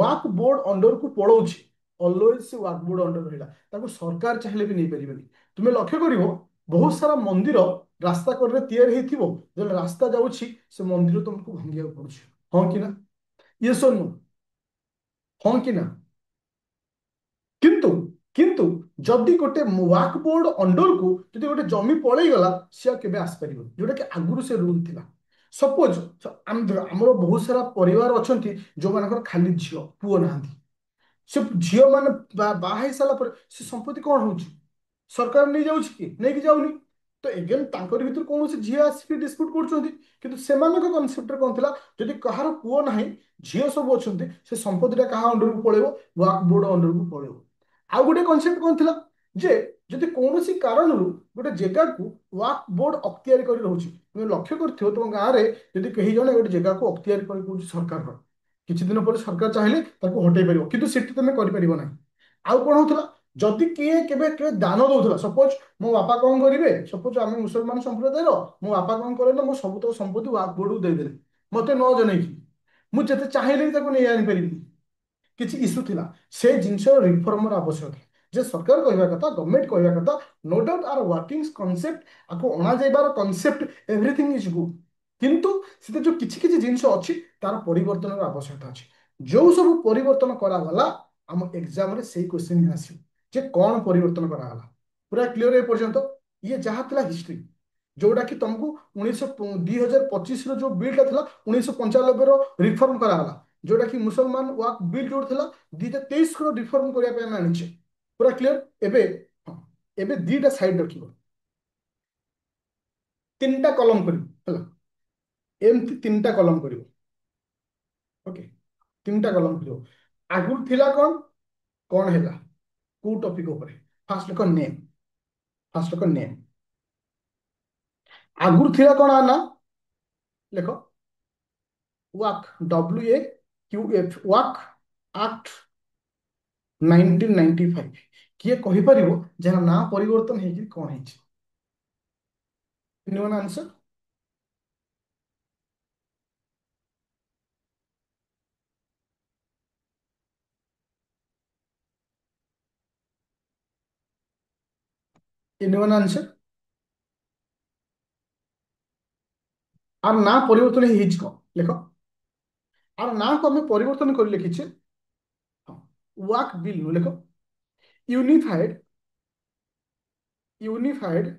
ୱାକ୍ ବୋର୍ଡ ଅଣ୍ଡରକୁ ପଳଉଛି, ଅଲୱେଜ ସେ ୱାକ୍ ବୋର୍ଡ ଅଣ୍ଡର ରହିଲା, ତାକୁ ସରକାର ଚାହିଁଲେ ବି ନେଇପାରିବେନି। ତୁମେ ଲକ୍ଷ୍ୟ କରିବ, ବହୁତ ସାରା ମନ୍ଦିର ରାସ୍ତା କଡ଼ରେ ତିଆରି ହେଇଥିବ, ଯେତେବେଳେ ରାସ୍ତା ଯାଉଛି ସେ ମନ୍ଦିର ତୁମକୁ ଭାଙ୍ଗିବାକୁ ପଡୁଛି। ହଁ କି ନା? ଇଏ ଶୁଣୁ, ହଁ କି ନା? କିନ୍ତୁ କିନ୍ତୁ ଯଦି ଗୋଟେ ୱାକ୍ ବୋର୍ଡ ଅଣ୍ଡରକୁ ଯଦି ଗୋଟେ ଜମି ପଳେଇଗଲା, ସେ ଆଉ କେବେ ଆସିପାରିବନି, ଯୋଉଟା କି ଆଗରୁ ସେ ରୁଲ ଥିଲା। ସପୋଜ ଆମର ବହୁତ ସାରା ପରିବାର ଅଛନ୍ତି ଯୋଉମାନଙ୍କର ଖାଲି ଝିଅ, ପୁଅ ନାହାନ୍ତି। ସେ ଝିଅ ମାନେ ବାହା ହେଇ ସାରିଲା ପରେ ସେ ସମ୍ପତ୍ତି କଣ ହଉଛି? ସରକାର ନେଇଯାଉଛି କି? ନେଇକି ଯାଉନି। ତ ଏଗେନ୍ ତାଙ୍କରି ଭିତରୁ କୌଣସି ଝିଅ ଆସିକି ଡିସ୍ପ୍ୟୁଟ କରୁଛନ୍ତି। କିନ୍ତୁ ସେମାନଙ୍କ କନସେପ୍ଟରେ କଣ ଥିଲା, ଯଦି କାହାର ପୁଅ ନାହିଁ, ଝିଅ ସବୁ ଅଛନ୍ତି, ସେ ସମ୍ପତ୍ତିଟା କାହା ଅଣ୍ଡରକୁ ପଳେଇବ? ୱାକ୍ ବୋର୍ଡ ଅଣ୍ଡରକୁ ପଳେଇବ। ଆଉ ଗୋଟେ କନସେପ୍ଟ କଣ ଥିଲା, ଯେ ଯଦି କୌଣସି କାରଣରୁ ଗୋଟେ ଜାଗାକୁ ୱାକ୍ ବୋର୍ଡ ଅକ୍ତିଆର କରି ରହୁଛି, ତୁମେ ଲକ୍ଷ୍ୟ କରିଥିବ ତମ ଗାଁରେ ଯଦି କେହି ଜଣେ ଗୋଟେ ଜାଗାକୁ ଅକ୍ତିଆର କରି କହୁଛି ସରକାରର, କିଛି ଦିନ ପରେ ସରକାର ଚାହିଁଲେ ତାକୁ ହଟେଇ ପାରିବ, କିନ୍ତୁ ସେଠି ତମେ କରିପାରିବ ନାହିଁ। ଆଉ କଣ ହଉଥିଲା, ଯଦି କିଏ କେବେ କେବେ ଦାନ ଦଉଥିଲା, ସପୋଜ ମୋ ବାପା କଣ କରିବେ, ସପୋଜ ଆମେ ମୁସଲମାନ ସମ୍ପ୍ରଦାୟର, ମୋ ବାପା କଣ କଲେ ନା ମୋ ସବୁ ତକ ସମ୍ପତ୍ତି ୱାକ୍ ବୋର୍ଡକୁ ଦେଇଦେଲେ, ମତେ ନ ଜଣେଇକି, ମୁଁ ଯେତେ ଚାହିଁଲେ ବି ତାକୁ ନେଇ ଆଣିପାରିବି। କିଛି ଇସ୍ୟୁ ଥିଲା, ସେ ଜିନିଷର ରିଫର୍ମର ଆବଶ୍ୟକ ଥିଲା। ଯେ ସରକାର କହିବା କଥା, ଗଭର୍ଣ୍ଣମେଣ୍ଟ କହିବା କଥା, ନୋ ଡାଉଟ୍ ଆର ୱାର୍କିଂ କନସେପ୍ଟ, ଆକୁ ଅଣାଯାଇବାର କନସେପ୍ଟ, ଏଭ୍ରିଥିଙ୍ଗ ଇଜ ଗୁଡ୍। କିନ୍ତୁ ସେଥିରେ ଯୋଉ କିଛି କିଛି ଜିନିଷ ଅଛି ତାର ପରିବର୍ତ୍ତନର ଆବଶ୍ୟକତା ଅଛି। ଯୋଉ ସବୁ ପରିବର୍ତ୍ତନ କରାଗଲା, ଆମ ଏକ୍ସାମରେ ସେଇ କ୍ୱେଶ୍ଚିନ୍ ହିଁ ଆସିବ, ଯେ କଣ ପରିବର୍ତ୍ତନ କରାଗଲା। ପୁରା କ୍ଲିୟର ଏ ପର୍ଯ୍ୟନ୍ତ? ଇଏ ଯାହା ଥିଲା ହିଷ୍ଟ୍ରି, ଯୋଉଟା କି ତମକୁ 2025ର ଯୋଉ ବିଲ୍ଟା ଥିଲା, 1995ର ରିଫର୍ମ କରାଗଲା, ଯୋଉଟା କି ମୁସଲମାନ ୱାକ୍ ବିଲ୍ ଯୋଉ ଥିଲା 2023ର ରିଫର୍ମ କରିବା ପାଇଁ ଆମେ ଆଣିଛେ। ପୁରା କ୍ଲିୟର? ଏବେ ହଁ, ଏବେ ଦିଟା ସାଇଡ ରଖିବ, ତିନିଟା କଲମ କରିବ ହେଲା, ଏମିତି ତିନିଟା କଲମ କରିବ। ଓକେ, ତିନିଟା କଲମ କରିବ। ଆଗରୁ ଥିଲା କଣ, କଣ ହେଲା, କୋଉ ଟପିକ ଉପରେ? ଫାଷ୍ଟ ଲେଖ ନେମ୍, ଫାଷ୍ଟ ଲେଖ ନେମ୍। ଆଗରୁ ଥିଲା କଣ ନା, ଲେଖ ୱାକ୍, WAQF, ୱାକ୍ ଆକ୍ଟ 1995। କିଏ କହିପାରିବ ଯାହାର ନାଁ ପରିବର୍ତ୍ତନ ହେଇକି କଣ ହେଇଛି? ଏନିୱାନ୍ ଆନ୍ସର? ଏନିୱାନ୍ ଆନ୍ସର? ଆର ନାଁ ପରିବର୍ତ୍ତନ ହେଇଛି କଣ, ଲେଖ। ଆର ନାଁକୁ ଆମେ ପରିବର୍ତ୍ତନ କରି ଲେଖିଛେ, ହଁ, ୱାକ୍ ବିଲ୍ ନୁ, ଲେଖ unified, unified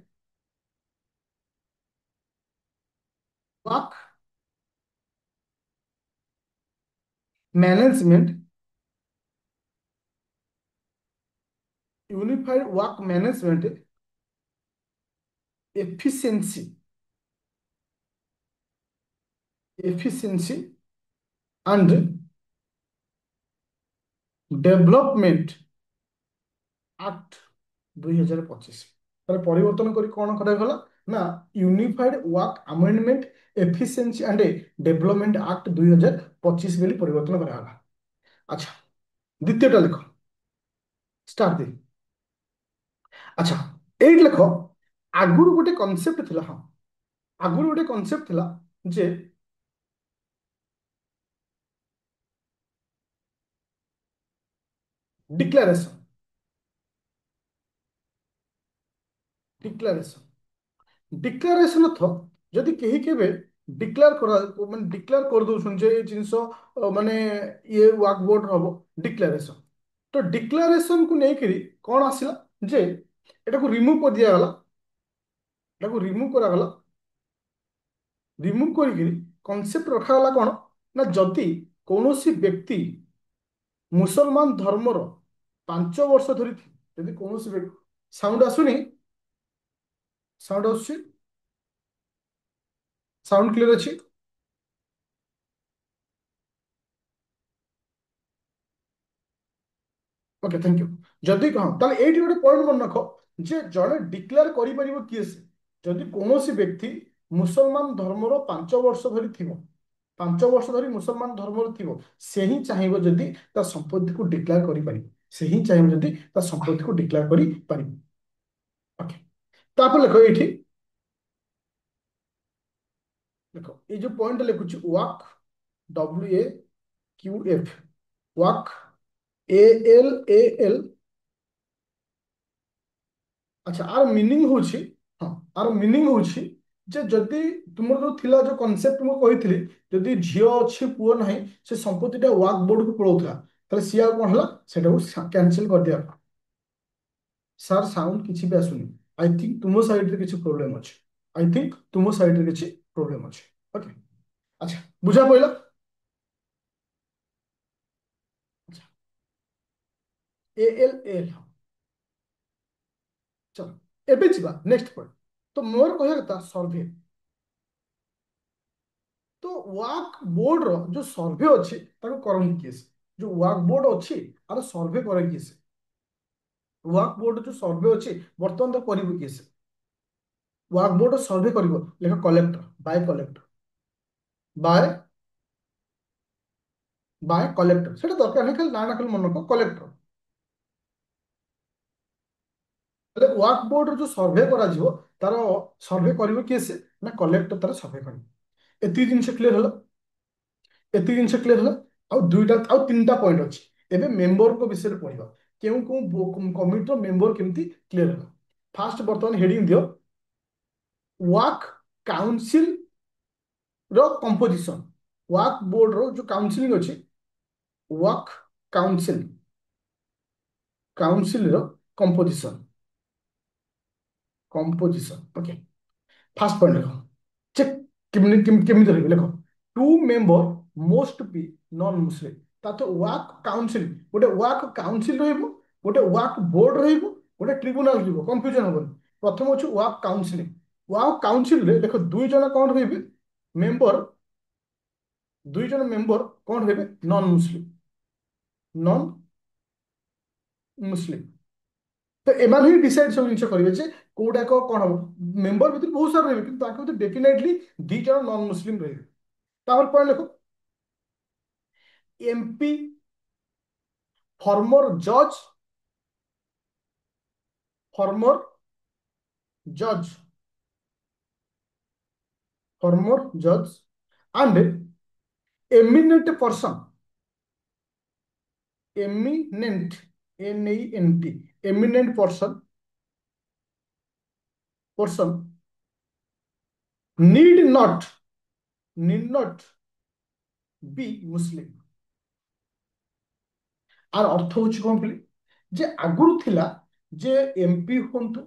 walk management, unified work management efficiency, efficiency and development act 2025। তাহলে পরিবর্তন করে কোন করা গলা না, unified work amendment efficiency and development act 2025 বলে পরিবর্তন করা গলা। আচ্ছা, দ্বিতীয়টা লেখো, স্টার্ট দে। আচ্ছা, এইট লেখো, আগুর গোটে কনসেপ্ট ଥିଲା, ହଁ, ଆଗରୁ ଗୋଟେ କନସେପ୍ଟ ଥିଲା ଯେ ଡିକ୍ଲାରେସନ, डिक्लारेशन डिक्लारेशन अर्थ जदि कहीं केबे डिक्लेयर करा माने डिक्लेयर कर दउछन जे ए जिंस माने ये वर्क बोर्ड हबो डिक्लारेशन तो डिक्लारेशन को लेकर कौन आसला जे एटा को रिमूव कर दिया गला एटा को रिमूव करा गला रिमूव करी कॉन्सेप्ट रखा गला कौन ना जदि कौनसी व्यक्ति मुसलमान धर्मर 5 वर्ष धरी यदि कौनसी व्यक्ति साउंड आसुनी साउंड आसुची साउंड क्लियर अछि ओके थैंक यू जदि कह ताले एठी गोटे पॉइंट मन रख जे जड़े डिक्लेयर करि परिबो किए से जदि कौनसी व्यक्ति मुसलमान धर्मर 5 वर्ष धरी थिबो 5 वर्ष धरी मुसलमान धर्मर थिबो से ही चाहिबो जदि ता संपत्ति को डिक्लेयर करि परिबो से ही चाहिबो जदि ता संपत्ति को डिक्लेयर करि परिबो ओके तापर लेखो एठी देखो ये जो पॉइंट लिखुची वाक WAQF वाक ALAL अच्छा आर मीनिंग होची हाँ आर मीनिंग होची जे जदि तुमर जो थिला जो कांसेप्ट मु कहितली जदि झियो अछि पुओ नाही से संपत्तिटा वाक बोर्ड को पळौथला ताले सिया कोन हला सेटा को कैंसिल कर दिया सर साउंड किछि भी आसुनी आई थिंक तुम साइड रे किछि प्रॉब्लम अछि आई थिंक तुम साइड रे किछि प्रॉब्लम अछि ओके अच्छा बुझा पइला अच्छा ALAL चलो एबे जिबा नेक्स्ट पॉइंट तो मोर कहया कथा सर्वे तो वाक बोर्ड रो जो सर्वे अच्छी करन किए से जो वाक बोर्ड अच्छी आर सर्वे करे किए से वाक बोर्ड जो सर्वे अच्छी बर्तमान तो करिबो किए से वाक बोर्ड सर्वे करिबो लेखा कलेक्टर बाय बाय कलेक्टर सेटा दरकार नहीं खाली ना खाली मन रख कलेक्टर हेले वाक बोर्ड जो सर्वे करा जिवो तार सर्वे करिबो किए से ना कलेक्टर तार सर्वे करिबो एति जिंस क्लियर हलो एति जिंस क्लियर हलो आ दुईटा आ तीनटा पॉइंट अछि एबे मेंबर को विषय रे पढिबा केउ को कमिटी रो मेंबर केमती क्लियर हलो फास्ट बर्तमान हेडिंग दियो वाक काउंसिल रो कंपोजिशन वाक बोर्ड रो जो काउंसिलिंग अछि वाक काउंसिल काउंसिल रो composition composition okay first point देखो चेक केमिति रहबे देखो two member most be non Muslim ता तो वाक काउंसिल गोटे वाक काउंसिल रहइबो गोटे वाक बोर्ड रहइबो गोटे ट्रिब्यूनल रहइबो कंफ्यूजन हबन प्रथम अछि वाक काउंसिलिंग वाक काउंसिल रे देखो दुई जन कोन रहइबे मेंबर दुई जन मेंबर कोन रहइबे नॉन मुस्लिम तो एमान ही डिसाइड सब जिनिस करिवे जे कोडा को कोन हो मेंबर भीतर बहुत सारा रहइबे किंतु ताके भीतर डेफिनेटली दी जन नॉन मुस्लिम रहइबे तापर पॉइंट देखो MP फॉर्मर जज फॉर्मर जज फॉर्मर जज and eminent person eminent NENT eminent person need not be Muslim are अर्थ होची कौन कहली जे आगुरु थिला जे MP हुंतु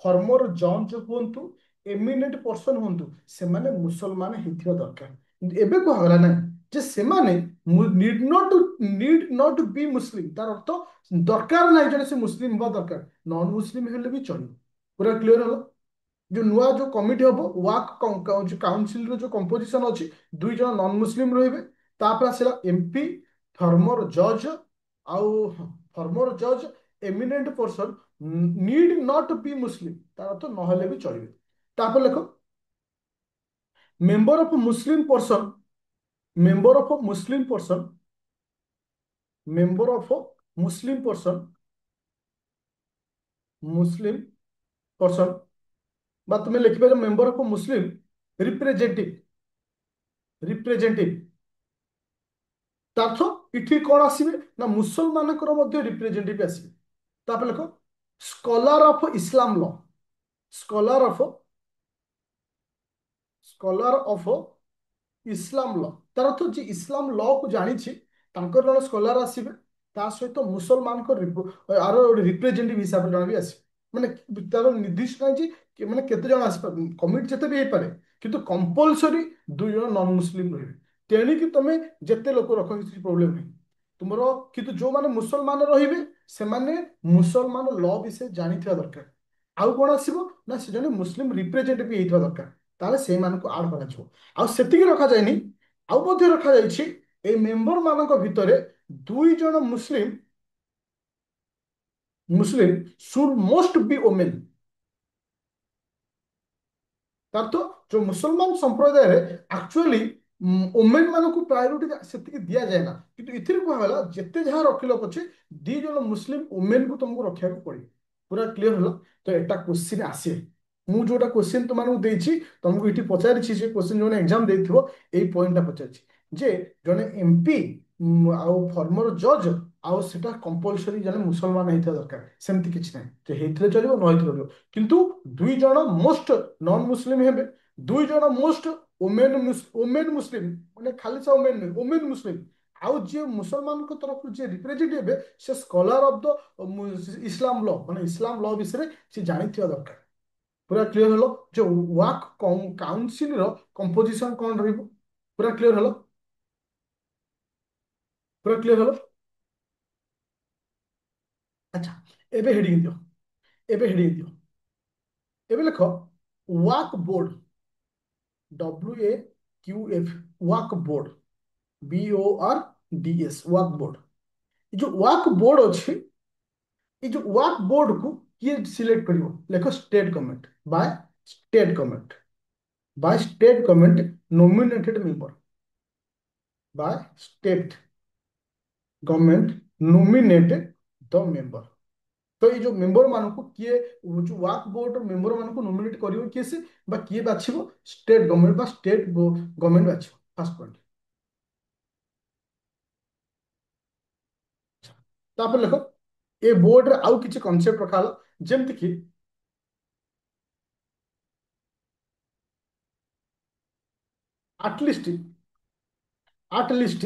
फॉर्मर जज हुंतु एमिनेंट पर्सन हुंतु से माने मुसलमान हिथिया दरकार किंतु एबे को हगला ना जे से माने नीड नॉट बी मुस्लिम तार अर्थ दरकार नाही जने से मुस्लिम होबा दरकार नॉन मुस्लिम हेले भी चली पूरा क्लियर हलो जो नुआ जो कमिटी हम वाक काउंसिल रो जो कंपोजिशन अछि दुई जन नॉन मुस्लिम रहिबे तापर आसिला MP फॉर्मर जज आउ फॉर्मर जज eminent person need not be Muslim तार तो नहले भी चलिबे तापर देखो member of Muslim person member of Muslim person member of Muslim person Muslim person बा तुम्हें लिखिबे मेंबर ऑफ मुस्लिम रिप्रेजेंटेटिव तार्थ इठी कौन आसीबे ना मुसलमानकर मध्य रिप्रेजेंटेटिव आसीबे तापर देखो scholar of Islam law scholar of scholar of Islam law, ତାର ଅର୍ଥ ଯେ ଇସଲାମ ଲ କୁ ଜାଣିଛି ତାଙ୍କର ଜଣେ ସ୍କଲାର ଆସିବେ, ତା ସହିତ ମୁସଲମାନଙ୍କ ଆର ଗୋଟେ ରିପ୍ରେଜେଣ୍ଟେଟିଭ ହିସାବରେ ଜଣେ ବି ଆସିବେ। ମାନେ ତାର ନିର୍ଦ୍ଦିଷ୍ଟ ନାହିଁ ଯେ ମାନେ କେତେ ଜଣ ଆସିପାରେ, କମିଟି ଯେତେ ବି ହେଇପାରେ, କିନ୍ତୁ କମ୍ପଲସରି 2 ଜଣ ନନ୍ ମୁସଲିମ ରହିବେ। ତେଣିକି ତମେ ଯେତେ ଲୋକ ରଖ କିଛି ପ୍ରୋବ୍ଲେମ ନାହିଁ ତୁମର, କିନ୍ତୁ ଯୋଉମାନେ ମୁସଲମାନ ରହିବେ ସେମାନେ ମୁସଲମାନ ଲ ବିଷୟରେ ଜାଣିଥିବା ଦରକାର। ଆଉ କଣ ଆସିବ ନା ସେ ଜଣେ ମୁସଲିମ ରିପ୍ରେଜେଣ୍ଟେଟିଭ ହେଇଥିବା ଦରକାର, ତାହେଲେ ସେଇମାନଙ୍କୁ ଆଡ୍ କରାଯିବ। ଆଉ ସେତିକି ରଖାଯାଇନି, ଆଉ ମଧ୍ୟ ରଖାଯାଇଛି ଏଇ ମେମ୍ବର ମାନଙ୍କ ଭିତରେ 2 ଜଣ ମୁସଲିମ ମୁସଲିମ ସୁଡ୍ ମୋଷ୍ଟ ବି ଓମେନ୍। ତାର ତ ଯୋଉ ମୁସଲମାନ ସମ୍ପ୍ରଦାୟରେ ଆକ୍ଚୁଆଲି ଓମେନ୍ ମାନଙ୍କୁ ପ୍ରାୟୋରିଟି ସେତିକି ଦିଆଯାଏ ନା, କିନ୍ତୁ ଏଥିରେ କୁହାଗଲା ଯେତେ ଯାହା ରଖିଲ ପଛେ 2 ଜଣ ମୁସଲିମ ଓମେନ୍ କୁ ତମକୁ ରଖିବାକୁ ପଡିବ। ପୁରା କ୍ଲିୟର ହେଲା? ତ ଏଟା କ୍ୱେଶ୍ଚିନ୍ ଆସେ। ମୁଁ ଯୋଉଟା କ୍ୱେଶ୍ଚିନ୍ ତୁମମାନଙ୍କୁ ଦେଇଛି, ତମକୁ ଏଠି ପଚାରିଛି, ସେ କ୍ୱେଶ୍ଚିନ୍ ଯୋଉମାନେ ଏକ୍ଜାମ ଦେଇଥିବ ଏଇ ପଏଣ୍ଟଟା ପଚାରିଛି ଯେ ଜଣେ ଏମପି ଆଉ ଫର୍ମର ଜଜ, ଆଉ ସେଟା କମ୍ପଲସରି ଜଣେ ମୁସଲମାନ ହେଇଥିବା ଦରକାର, ସେମିତି କିଛି ନାହିଁ ଯେ ହେଇଥିଲେ ଚଳିବ ନ ହେଇଥିଲେ ଚଳିବ। କିନ୍ତୁ 2 ଜଣ ମୋଷ୍ଟ ନନ୍ ମୁସଲିମ ହେବେ, 2 ଜଣ ମୋଷ୍ଟ ଓମେନ୍ ଓମେନ୍ ମୁସଲିମ, ମାନେ ଖାଲି ସେ ଓମେନ୍ ନୁହେଁ, ଓମେନ୍ ମୁସଲିମ। ଆଉ ଯିଏ ମୁସଲମାନଙ୍କ ତରଫରୁ ଯିଏ ରିପ୍ରେଜେଣ୍ଟେଟିଭ ହେବେ ସେ ସ୍କଲାର ଅଫ ଦ ଇସଲାମ ଲ, ମାନେ ଇସଲାମ ଲ ବିଷୟରେ ସେ ଜାଣିଥିବା ଦରକାର। ପୁରା କ୍ଲିୟର ହଲ ଯେ ୱାକ୍ କାଉନସିଲର କମ୍ପୋଜିସନ କଣ ରହିବ? ପୁରା କ୍ଲିୟର ହଲ? ପୁରା କ୍ଲିୟର ହଲ? ଆଚ୍ଛା, ଏବେ ହେଡିଂ ଦିଅ, ଏବେ ହେଡିଂ ଦିଅ, ଏବେ ଲେଖ Waqf board, WAQF, Waqf board, BORDS, Waqf board. ଏ ଯୋଉ ୱାକ୍ ବୋର୍ଡ ଅଛି, এই যে ওয়াক বোর্ড কু কিଏ সিলেক্ট করিব? লেখ state government, by state government, by state government nominated member, by state government nominated the member। ତ ଏଇ ଯୋଉ ମେମ୍ବର ମାନଙ୍କୁ କିଏ, ଯୋଉ ୱାକ୍ ବୋର୍ଡ ମେମ୍ବର ମାନଙ୍କୁ ନୋମିନେଟ କରିବ କିଏ ସେ, ବା କିଏ ବାଛିବ? ଷ୍ଟେଟ ଗଭର୍ନମେଣ୍ଟ ବା ଷ୍ଟେଟ ଗଭର୍ନମେଣ୍ଟ ବାଛିବ। First point. ତାପରେ ଲେଖ ଏ ବୋର୍ଡରେ ଆଉ କିଛି କନସେପ୍ଟ ରଖା ହେଲା, ଯେମିତି କି at least at least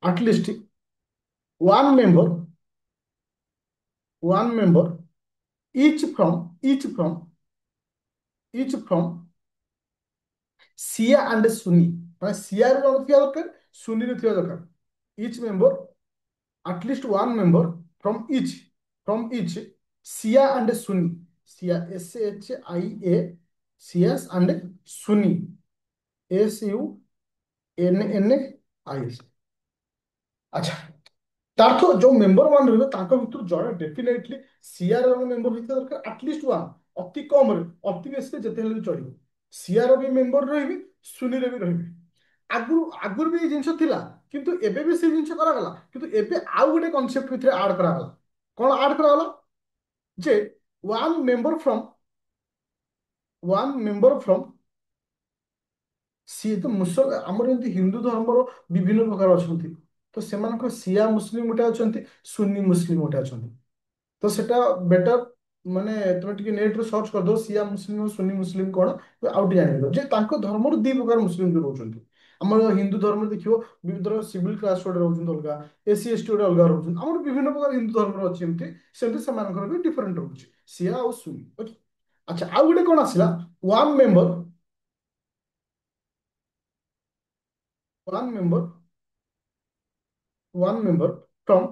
at least one member, one member each from each from Shia and Sunni, ମାନେ ସିଆରେ ଜଣେ ଥିବା ଦରକାର, ସୁନିରେ ଥିବା ଦରକାର। Each member, at least one member from each Shia and Sunni, Shia SHIA, Shias and Sunni, SUNNIS। ଆଚ୍ଛା, ତାର ଯୋଉ ମେମ୍ବର ମାନ ରହିବେ ତାଙ୍କ ଭିତରୁ ଜଣେ ଡେଫିନେଟଲି ସିଆର ଜଣେ ମେମ୍ବର ହେଇଥିବା ଦରକାର, ଆଟଲିଷ୍ଟ ୱାନ୍। ଅତି କମରେ, ଅତି ବେଶୀରେ ଯେତେ ହେଲେ ବି ଚଳିବ। ସିଆର ବି ମେମ୍ବର ରହିବେ, ସୁନିରେ ବି ରହିବେ। ଆଗରୁ ଆଗରୁ ବି ଏଇ ଜିନିଷ ଥିଲା, କିନ୍ତୁ ଏବେ ବି ସେଇ ଜିନିଷ କରାଗଲା, କିନ୍ତୁ ଏବେ ଆଉ ଗୋଟେ କନସେପ୍ଟ ଭିତରେ ଆଡ୍ କରାଗଲା। କଣ ଆଡ୍ କରାଗଲା? ଯେ one member from, one member from, ସିଏ ତ ଆମର ଯେମିତି ହିନ୍ଦୁ ଧର୍ମର ବିଭିନ୍ନ ପ୍ରକାର ଅଛନ୍ତି, ତ ସେମାନଙ୍କର ସିଆ ମୁସଲିମ ଗୋଟେ ଅଛନ୍ତି, ସୁନି ମୁସଲିମ ଗୋଟେ ଅଛନ୍ତି। ତ ସେଟା ବେଟର, ମାନେ ତମେ ଟିକେ ନେଟରେ ସର୍ଚ୍ଚ କରିଦବ ସିଆ ମୁସଲିମ ଆଉ ସୁନି ମୁସଲିମ କଣ, ଆଉ ଟିକେ ଜାଣିବ ଯେ ତାଙ୍କ ଧର୍ମରୁ 2 ପ୍ରକାର ମୁସଲିମ ବି ରହୁଛନ୍ତି। ଆମର ହିନ୍ଦୁ ଧର୍ମରେ ଦେଖିବ ବିଭିନ୍ନ ଧର ସିଭିଲ କ୍ଲାସ ଗୋଟେ ରହୁଛନ୍ତି ଅଲଗା, SC ST ଗୋଟେ ଅଲଗା ରହୁଛନ୍ତି, ଆମର ବିଭିନ୍ନ ପ୍ରକାର ହିନ୍ଦୁ ଧର୍ମର ଅଛି ଏମିତି, ସେମିତି ସେମାନଙ୍କର ବି ଡିଫରେଣ୍ଟ ରହୁଛି ସିଆ ଆଉ ସୁନି। ଓକେ। ଆଚ୍ଛା, ଆଉ ଗୋଟେ କଣ ଆସିଲା? One member, one member, one member from,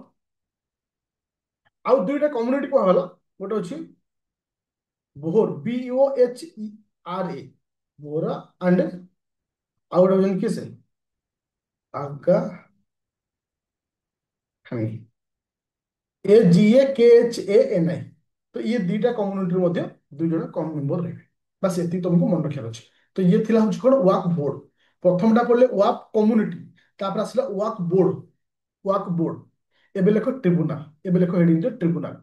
ଆଉ 2ଟା କମ୍ୟୁନିଟି କୁହାଗଲା। ଗୋଟେ ଅଛି ବୋହର, BOHERA, ବୋହରା, ଆଣ୍ଡ ଆଉ ଗୋଟେ ହଉଛନ୍ତି କିଏ ସେ, ଆଗା AGAKHANI। ତ ଇଏ 2ଟା କମ୍ୟୁନିଟିର ମଧ୍ୟ 2 ଜଣ କମ୍ ମେମ୍ବର ରହିବେ। ବାସ୍ ଏତିକି ତମକୁ ମନେ ରଖିବାର ଅଛି। ତ ଇଏ ଥିଲା ହଉଛି କଣ, ୱାକ୍ ବୋର୍ଡ। ପ୍ରଥମଟା ପଢିଲେ ୱାକ୍ କମ୍ୟୁନିଟି, ତାପରେ ଆସିଲା ୱାକ୍ ବୋର୍ଡ, ୱାକ୍ ବୋର୍ଡ। ଏବେ ଲେଖ ଟ୍ରିବ୍ୟୁନାଲ, ଏବେ ଲେଖ ହେଡିଂ ଟ୍ରିବ୍ୟୁନାଲ।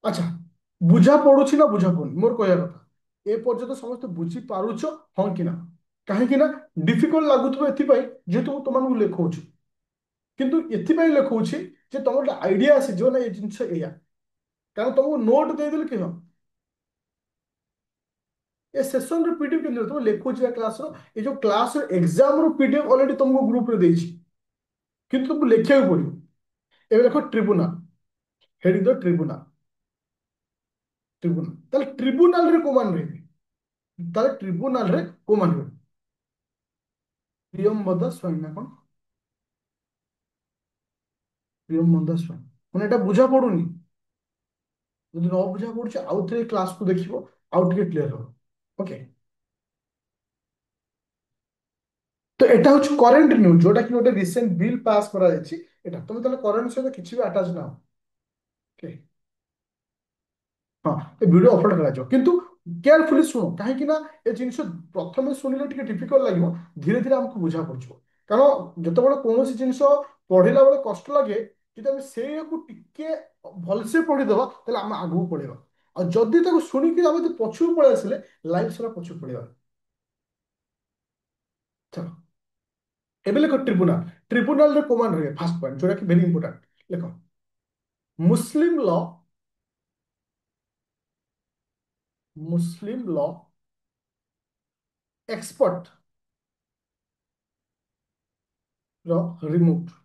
ଆଚ୍ଛା, ବୁଝା ପଡୁଛି ନା ବୁଝା ପଡୁନି ମୋର କହିବା କଥା? ଏ ପର୍ଯ୍ୟନ୍ତ ସମସ୍ତେ ବୁଝି ପାରୁଛ ହଁ କି ନା? କାହିଁକି ନା ଡିଫିକଲ୍ଟ ଲାଗୁଥିବ ଏଥିପାଇଁ ଯେହେତୁ ମୁଁ ତମମାନଙ୍କୁ ଲେଖଉଛି, କିନ୍ତୁ ଏଥିପାଇଁ ଲେଖଉଛି ଯେ ତମର ଗୋଟେ ଆଇଡିଆ ଆସିଯିବ ନା ଏ ଜିନିଷ ଏଇଆ। କାରଣ ତମକୁ ନୋଟ ଦେଇଦେଲେ କି ହଁ ଏ ସେସନ ର ପିଡିଏଫ କେମିତି ତମେ ଲେଖୁଛି କ୍ଲାସ ର ଏ ଯୋଉ କ୍ଲାସ ର ଏକ୍ସାମ ର ପିଡିଏଫ ଅଲରେଡି ତମକୁ ଗ୍ରୁପ ରେ ଦେଇଛି କିନ୍ତୁ ତମକୁ ଲେଖିବାକୁ ପଡିବ। ଏବେ ଦେଖ ଟ୍ରିବୁନାଲ ହେଡିଂ ଦ ଟ୍ରିବୁନାଲ ଟ୍ରିବୁନାଲ ତାହେଲେ ଟ୍ରିବୁନାଲ ରେ କୋଉମାନେ ରହିବେ ତାହେଲେ ଟ୍ରିବୁନାଲ ରେ କୋଉମାନେ ରହିବେ ପ୍ରିୟମ୍ବଦ ସ୍ୱାଇଁ ନା କଣ ପ୍ରିୟମ୍ବଦ ସ୍ୱାଇଁ ମାନେ ଏଟା ବୁଝା ପଡୁନି ଯଦି ନ ବୁଝା ପଡୁଛି ଆଉ ଥରେ କ୍ଲାସକୁ ଦେଖିବ ଆଉ ଟିକେ କ୍ଲିୟର ହବ ଓକେ। ତ ଏଟା ହଉଛି କରେଣ୍ଟ ନ୍ୟୁଜ ଯୋଉଟା କି ଗୋଟେ ରିସେଣ୍ଟ ବିଲ୍ ପାସ୍ କରାଯାଇଛି ଏଟା ତମେ ତାହେଲେ କରେଣ୍ଟ ସହିତ କିଛି ବି ଆଟାଚ ନା ଓକେ। ହଁ ଏ ଭିडिଓ ଅପଲୋଡ କରାଯିବ କିନ୍ତୁ କେୟାରଫୁଲି ଶୁଣ କାହିଁକି ନା ଏ ଜିନିଷ ପ୍ରଥମେ ଶୁଣିଲେ ଟିକେ ଡିଫିକଲ୍ଟ ଲାଗିବ ଧୀରେ ଧୀରେ ଆମକୁ ବୁଝା ପଡିଯିବ କାରଣ ଯେତେବେଳେ କୌଣସି ଜିନିଷ ପଢିଲା ବେଳେ କଷ୍ଟ ଲାଗେ ଯଦି ଆମେ ସେଇଆକୁ ଟିକେ ଭଲସେ ପଢିଦେବା ତାହେଲେ ଆମେ ଆଗକୁ ପଳେଇବା ଆଉ ଯଦି ତାକୁ ଶୁଣିକି ଆମେ ଯଦି ପଛକୁ ପଳେଇ ଆସିଲେ ଲାଇଫ ସାରା ପଛକୁ ପଳେଇବା। ଚାଲ ଏବେ ଲେଖ ଟ୍ରିବୁନାଲରେ କୋଉମାନେ ରହିବେ ଫାର୍ଷ୍ଟ ପଏଣ୍ଟ ଯୋଉଟା କି ଭେରି ଇମ୍ପୋର୍ଟାଣ୍ଟ ଲେଖ ମୁସଲିମ ଲ ମୁସଲିମ ଲ ଏକ୍ସପର୍ଟ ର ରିମୁଭ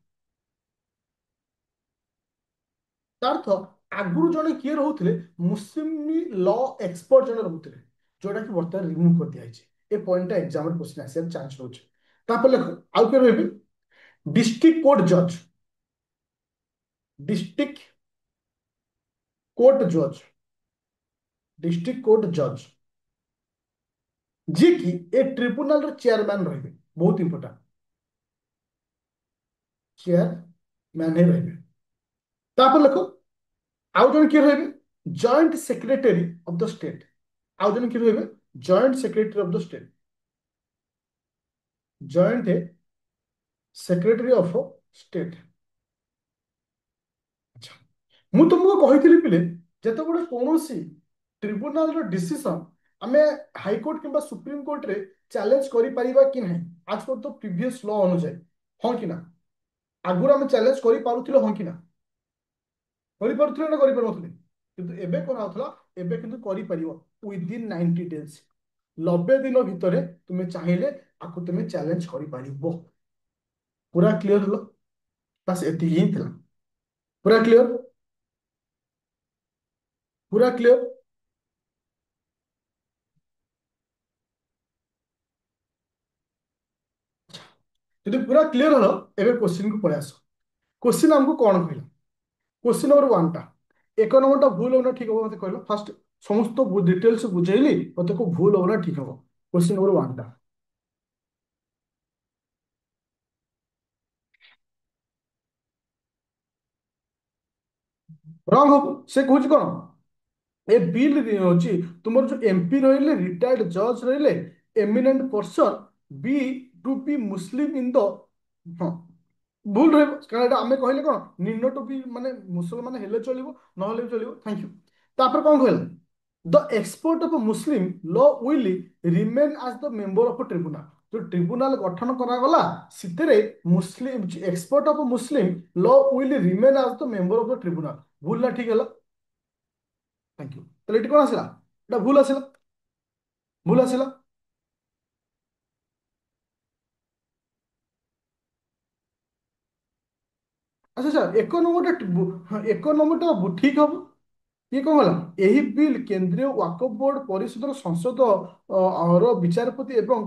ତା ଅର୍ଥ ଆଗରୁ ଜଣେ କିଏ ରହୁଥିଲେ ମୁସଲିମ ଲ ଏକ୍ସପର୍ଟ ଜଣେ ରହୁଥିଲେ ଯୋଉଟା କି ବର୍ତ୍ତମାନ ରିମୁଭ କରିଦିଆଯାଇଛି ଏ ପଏଣ୍ଟଟା ଏକ୍ସାମରେ କ୍ୱେଶ୍ଚିନ୍ ଆସିବାର ଚାନ୍ସ ରହୁଛି। ତାପରେ ଲେଖ ଆଉ କିଏ ରହିବେ ଡିଷ୍ଟ୍ରିକ୍ଟ କୋର୍ଟ ଜଜ ଡିଷ୍ଟ୍ରିକ୍ଟ କୋର୍ଟ ଜଜ ଡିଷ୍ଟ୍ରିକ୍ଟ କୋର୍ଟ ଜଜ ଯିଏ କି ଏ ଟ୍ରିବ୍ୟୁନାଲର ଚେୟାରମ୍ୟାନ ରହିବେ ବହୁତ ଇମ୍ପୋର୍ଟାଣ୍ଟ ଚେୟାରମ୍ୟାନ ହିଁ ରହିବେ। ତାପରେ ଲେଖ ଆଉ ଜଣେ କିଏ ରହିବେ joint secretary of the state ଆଉ ଜଣେ କିଏ ରହିବେ joint secretary of the state joint secretary of state. ଆଚ୍ଛା ମୁଁ ତୁମକୁ କହିଥିଲି ପିଲେ ଯେତେବେଳେ କୌଣସି ଟ୍ରିବ୍ୟୁନାଲର ଡିସିସନ ଆମେ ହାଇକୋର୍ଟ କିମ୍ବା ସୁପ୍ରିମ କୋର୍ଟରେ ଚ୍ୟାଲେଞ୍ଜ କରିପାରିବା କି ନାହିଁ ଆଜ ପର ଦ ପ୍ରିଭିୟସ ଲ ଅନୁଯାୟୀ ହଁ କି ନା ଆଗରୁ ଆମେ ଚ୍ୟାଲେଞ୍ଜ କରିପାରୁଥିଲେ ହଁ କି ନା କରିପାରୁଥିଲେ ନା କରିପାରୁନଥିଲେ କିନ୍ତୁ ଏବେ କଣ ହଉଥିଲା ଏବେ କିନ୍ତୁ କରିପାରିବ ୱିଦିନ 90 ଡେଜ 90 ଦିନ ଭିତରେ ତୁମେ ଚାହିଁଲେ ଆକୁ ତୁମେ ଚ୍ୟାଲେଞ୍ଜ କରିପାରିବ ପୁରା କ୍ଲିୟର ହେଲା ବାସ୍ ଏତିକି ହିଁ ଥିଲା ପୁରା କ୍ଲିୟର ପୁରା କ୍ଲିୟର ଯଦି ପୁରା କ୍ଲିୟର ହଲ ଏବେ କ୍ୱେଶ୍ଚିନ୍ କୁ ପଳେଇ ଆସ କ୍ୱେଶ୍ଚିନ୍ ଆମକୁ କଣ କହିଲା क्वेश्चन नंबर 1 टा एक नंबर टा भूल होना ठीक होगा मत कहलो फास्ट समस्त डिटेल्स बुझेली मत को भूल होना ठीक होगा क्वेश्चन नंबर 1 टा रंग हो से कहूँ कौन ए बिल होची तुमर जो एमपी रहिले रिटायर्ड जज रहिले eminent person be to be Muslim in the हाँ भूल रहे कारण एटा आमे कहले कौन निम्न टू बी माने मुसलमान हेले चलिबो नहले भी चलिबो थैंक यू तापर कौन कहला the expert of Muslim law will remain as the member of tribunal जो ट्रिब्यूनल गठन करागला सितेरे Muslim expert of Muslim law will remain as the member of the tribunal भूल ना ठीक है थैंक यू তাহলে এটি কোন আসিলা এটা ভুল আসিলা ভুল আসিলা আচ্ছা আচ্ছা ଏକ ନମ୍ବରଟା ଠିକ ହବ ଇଏ କଣ ହେଲା ଏହି ବିଲ୍ କେନ୍ଦ୍ରୀୟ ୱାକଫ ବୋର୍ଡ ପରିଷଦର ସଂସଦ ର ବିଚାରପତି ଏବଂ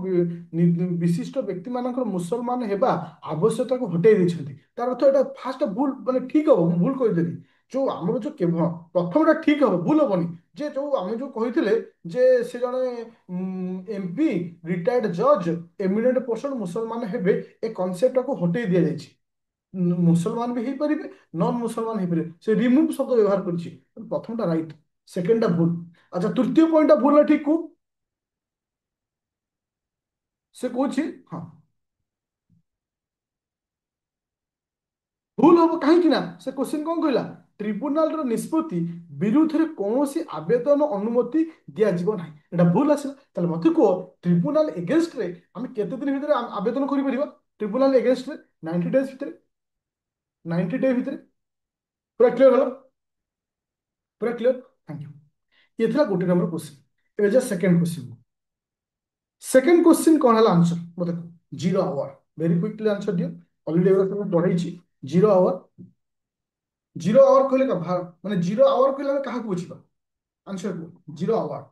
ବିଶିଷ୍ଟ ବ୍ୟକ୍ତିମାନଙ୍କର ମୁସଲମାନ ହେବା ଆବଶ୍ୟକତାକୁ ହଟେଇ ଦେଇଛନ୍ତି ତାର ଅର୍ଥ ଏଇଟା ଫାଷ୍ଟ ଭୁଲ ମାନେ ଠିକ ହବ ମୁଁ ଭୁଲ କହିଦେଲି ଯୋଉ ଆମର ଯୋଉ କେବଳ ପ୍ରଥମଟା ଠିକ ହବ ଭୁଲ ହବନି ଯେ ଯୋଉ ଆମେ ଯୋଉ କହିଥିଲେ ଯେ ସେ ଜଣେ ଏମପି ରିଟାୟର୍ଡ ଜଜ ଏମିନେଣ୍ଟ ପର୍ସନ ମୁସଲମାନ ହେବେ ଏ କନସେପ୍ଟଟାକୁ ହଟେଇ ଦିଆଯାଇଛି ମୁସଲମାନ ବି ହେଇପାରିବେ ନନ୍ ମୁସଲମାନ ହେଇପାରିବେ ସେ ରିମୁଭ ଶବ୍ଦ ବ୍ୟବହାର କରିଛି ପ୍ରଥମଟା ରାଇଟ୍ ସେକେଣ୍ଡଟା ଭୁଲ ଆଚ୍ଛା ତୃତୀୟ ପଏଣ୍ଟଟା ଭୁଲ ନା ଠିକ କୁ ସେ କହୁଛି ହଁ ଭୁଲ ହବ କାହିଁକି ନା ସେ କୋଶ୍ଚିନ୍ କଣ କହିଲା ଟ୍ରିବ୍ୟୁନାଲର ନିଷ୍ପତ୍ତି ବିରୁଦ୍ଧରେ କୌଣସି ଆବେଦନ ଅନୁମତି ଦିଆଯିବ ନାହିଁ ଏଟା ଭୁଲ ଆସିଲା ତାହେଲେ ମତେ କୁହ ଟ୍ରିବ୍ୟୁନାଲ ଏଗେନଷ୍ଟରେ ଆମେ କେତେ ଦିନ ଭିତରେ ଆବେଦନ କରିପାରିବା ଟ୍ରିବ୍ୟୁନାଲ ଏଗେନଷ୍ଟରେ 90 ଡେଜ ଭିତରେ 90 ଡେ ଭିତରେ ପୁରା କ୍ଲିୟର ହେଲା पूरा क्लियर? Thank you. ये था गोटे नंबर क्वेश्चन। एवं सेकेंड क्वेश्चन। सेकेंड क्वेश्चन कौन है आंसर वो देखो, zero hour. Very quickly answer दियो। ऑलरेडी एवं पढ़ाई जीरो आवर। जीरो आवर कहले का माने जीरो आवर कहले क्या बुझा आंसर को जीरो आवर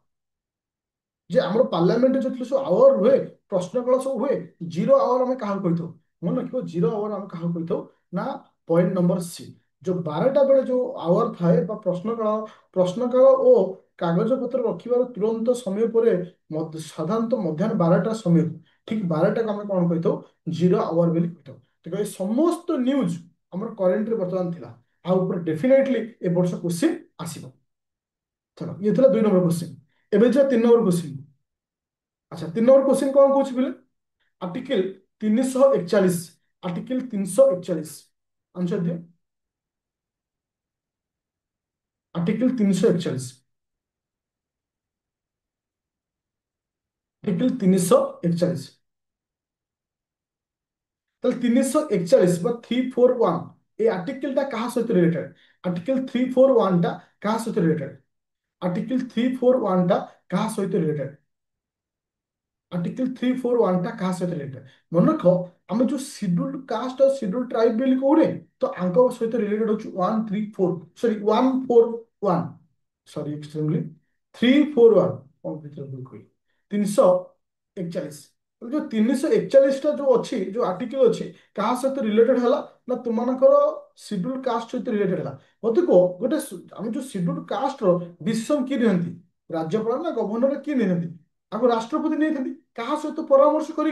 जे आम पार्लियामेंट जो सब आवर हुए प्रश्न काल सब हुए जीरो आवर आम क्या कही मन रखो जीरो आवर आम क्या कही ना पॉइंट नंबर सी जो 12टा बेले जो आवर थाए प्रश्न काल ओ कागज पत्र रखिबार तुरंत समय पर साधारणतः मध्याह्न 12टा समय ठीक 12टा को आम कौन कही जीरो आवर बोली कही तो ये समस्त न्यूज आम करेन्ट बर्तमान थिला आ डेफिनेटली ए वर्ष क्वेश्चन आसीबो। चलो ये था 2 नंबर क्वेश्चन। एबे जो 3 नंबर क्वेश्चन। अच्छा 3 नंबर क्वेश्चन कौन कौन बोले आर्टिकल 341 आर्टिकल 341 आंसर दियो। आर्टिकल 341 आर्टिकल 341 তাহলে 341 বা 341 এই আর্টিকেলটা কাহা সহিত রিলেটেড? আর্টিকেল 341টা কাহা সহিত রিলেটেড? আর্টিকেল 341টা কাহা সহিত রিলেটেড? आर्टिकल 341 टा कहा सहित रिलेटेड मन रख आम जो शेड्यूल्ड कास्ट और शेड्यूल्ड ट्राइब बिल कहूने तो आंक सहित रिलेटेड हो 134 सॉरी 141 सॉरी एक्सट्रीमली 341 341 जो 341 टा जो अच्छी जो आर्टिकल अच्छी क्या सहित रिलेटेड है ना तुमकर शेड्यूल्ड कास्ट सहित रिलेटेड है मत कह गोटे आम जो शेड्यूल्ड कास्ट डिसीजन किए निहंती राज्यपाल ना गवर्नर किए निहंती आगे राष्ट्रपति नहीं क्या सहित परामर्श करी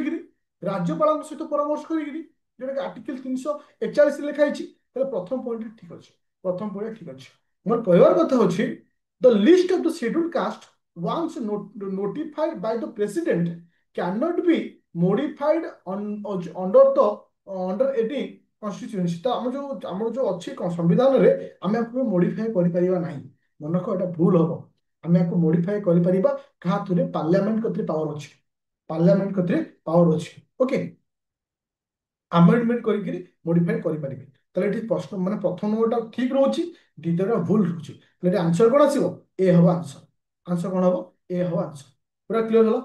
राज्यपाल सहित परामर्श करी जोटा कि आर्टिकल 341 लिखाई प्रथम पॉइंट ठीक अच्छे प्रथम पॉइंट ठीक अच्छे मोर कहवार कथा होछि the list of the scheduled caste once notified by the president cannot be modified under the under any constituency तो आम जो अच्छी संविधान रे आम आपको मॉडिफाई करि परिबा नाही मन रख एटा भूल हबो आम आपको मॉडिफाई करि परिबा कहा थ्रू पार्लियामेंट कतरे पावर अछि पार्लियामेंट कतरे पावर अछि ओके अमेंडमेंट करिकरी मॉडिफाई करि परिबे ताले एठी प्रश्न माने प्रथम नंबरटा ठीक रहउछि द्वितीयटा भूल रहउछि ताले आंसर कोन आसीबो ए हबो आंसर आंसर कोन हबो ए हबो आंसर पूरा क्लियर हला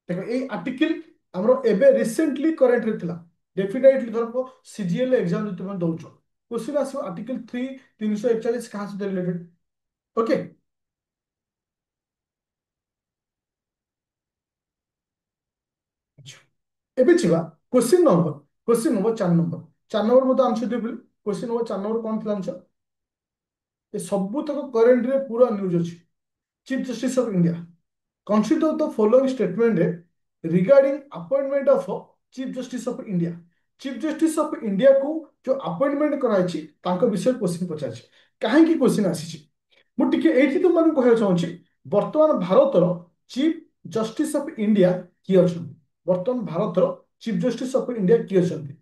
देखो ए आर्टिकल हमरो एबे रिसेंटली करेंट रे थिला डेफिनेटली धरको सीजीएल एग्जाम जो तुम दउछो क्वेश्चन आसीबो आर्टिकल 3 341 कहां से रिलेटेड ओके अच्छा एबे छिबा क्वेश्चन नंबर 4 नंबर मत आंसर दे क्वेश्चन नंबर 4 नंबर कौन थिला आंसर ये सब तक करेंट रे पूरा न्यूज अछि chief justice of India consider the following statement regarding appointment of chief justice of india chief justice of india को जो अपॉइंटमेंट कराई तांको विषय क्वेश्चन पचार कहीं क्वेश्चन आसी मु टिके एठी तो मन कहय चाहूची वर्तमान भारतर चीफ जस्टिस ऑफ इंडिया किए अछंती वर्तमान भारतर चीफ जस्टिस ऑफ इंडिया किए अछंती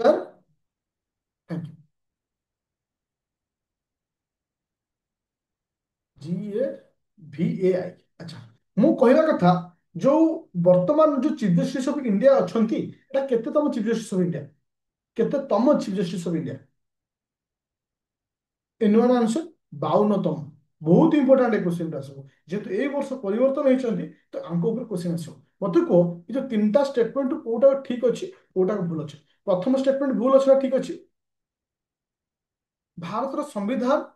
सर थैंक यू GAVAI अच्छा मु कहला कथा जो वर्तमान जो चीफ जस्टिस ऑफ इंडिया अछंती एटा केते तम चीफ जस्टिस ऑफ इंडिया केते तम chief justice of India annual answer 52तम बहुत इंपोर्टेंट क्वेश्चन आसो जेहेतु ए वर्ष परिवर्तन होती तो आंक ऊपर क्वेश्चन आसो मत कह ये जो 3टा स्टेटमेंट कोटा ठीक अच्छे कोटा भूल अच्छे प्रथम स्टेटमेंट भूल अच्छे ठीक अच्छे भारत संविधान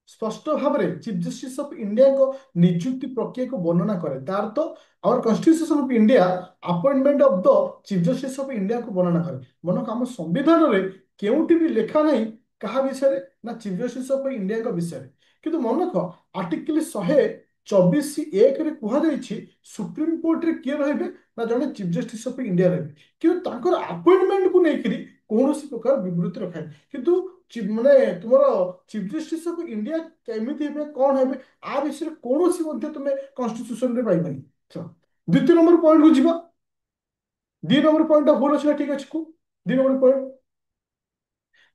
स्पष्ट भाव में चीफ जस्टिस ऑफ इंडिया को नियुक्ति प्रक्रिया को वर्णना करे तार तो our constitution of India appointment of the chief justice of India को वर्णना करे मन आम संविधान में केउटी भी लेखा नहीं कहा विषय ना चीफ जस्टिस ऑफ इंडिया का विषय किंतु मन रख आर्टिकल 124(1) रे कहुई सुप्रीम कोर्ट रे किए रहे ना जड़े चीफ जस्टिस ऑफ इंडिया रहे कि अपॉइंटमेंट को लेकर कौन प्रकार विवृत्ति रखाए किंतु माने तुम चीफ जस्टिस ऑफ इंडिया केमिति हेबे कौन हेबे आ विषय कौन तुम कॉन्स्टिट्यूशन रे पाइबनी द्वितीय नंबर पॉइंट को जीवा 2 नंबर पॉइंट भूल अच्छे ठीक अच्छे को 2 नंबर पॉइंट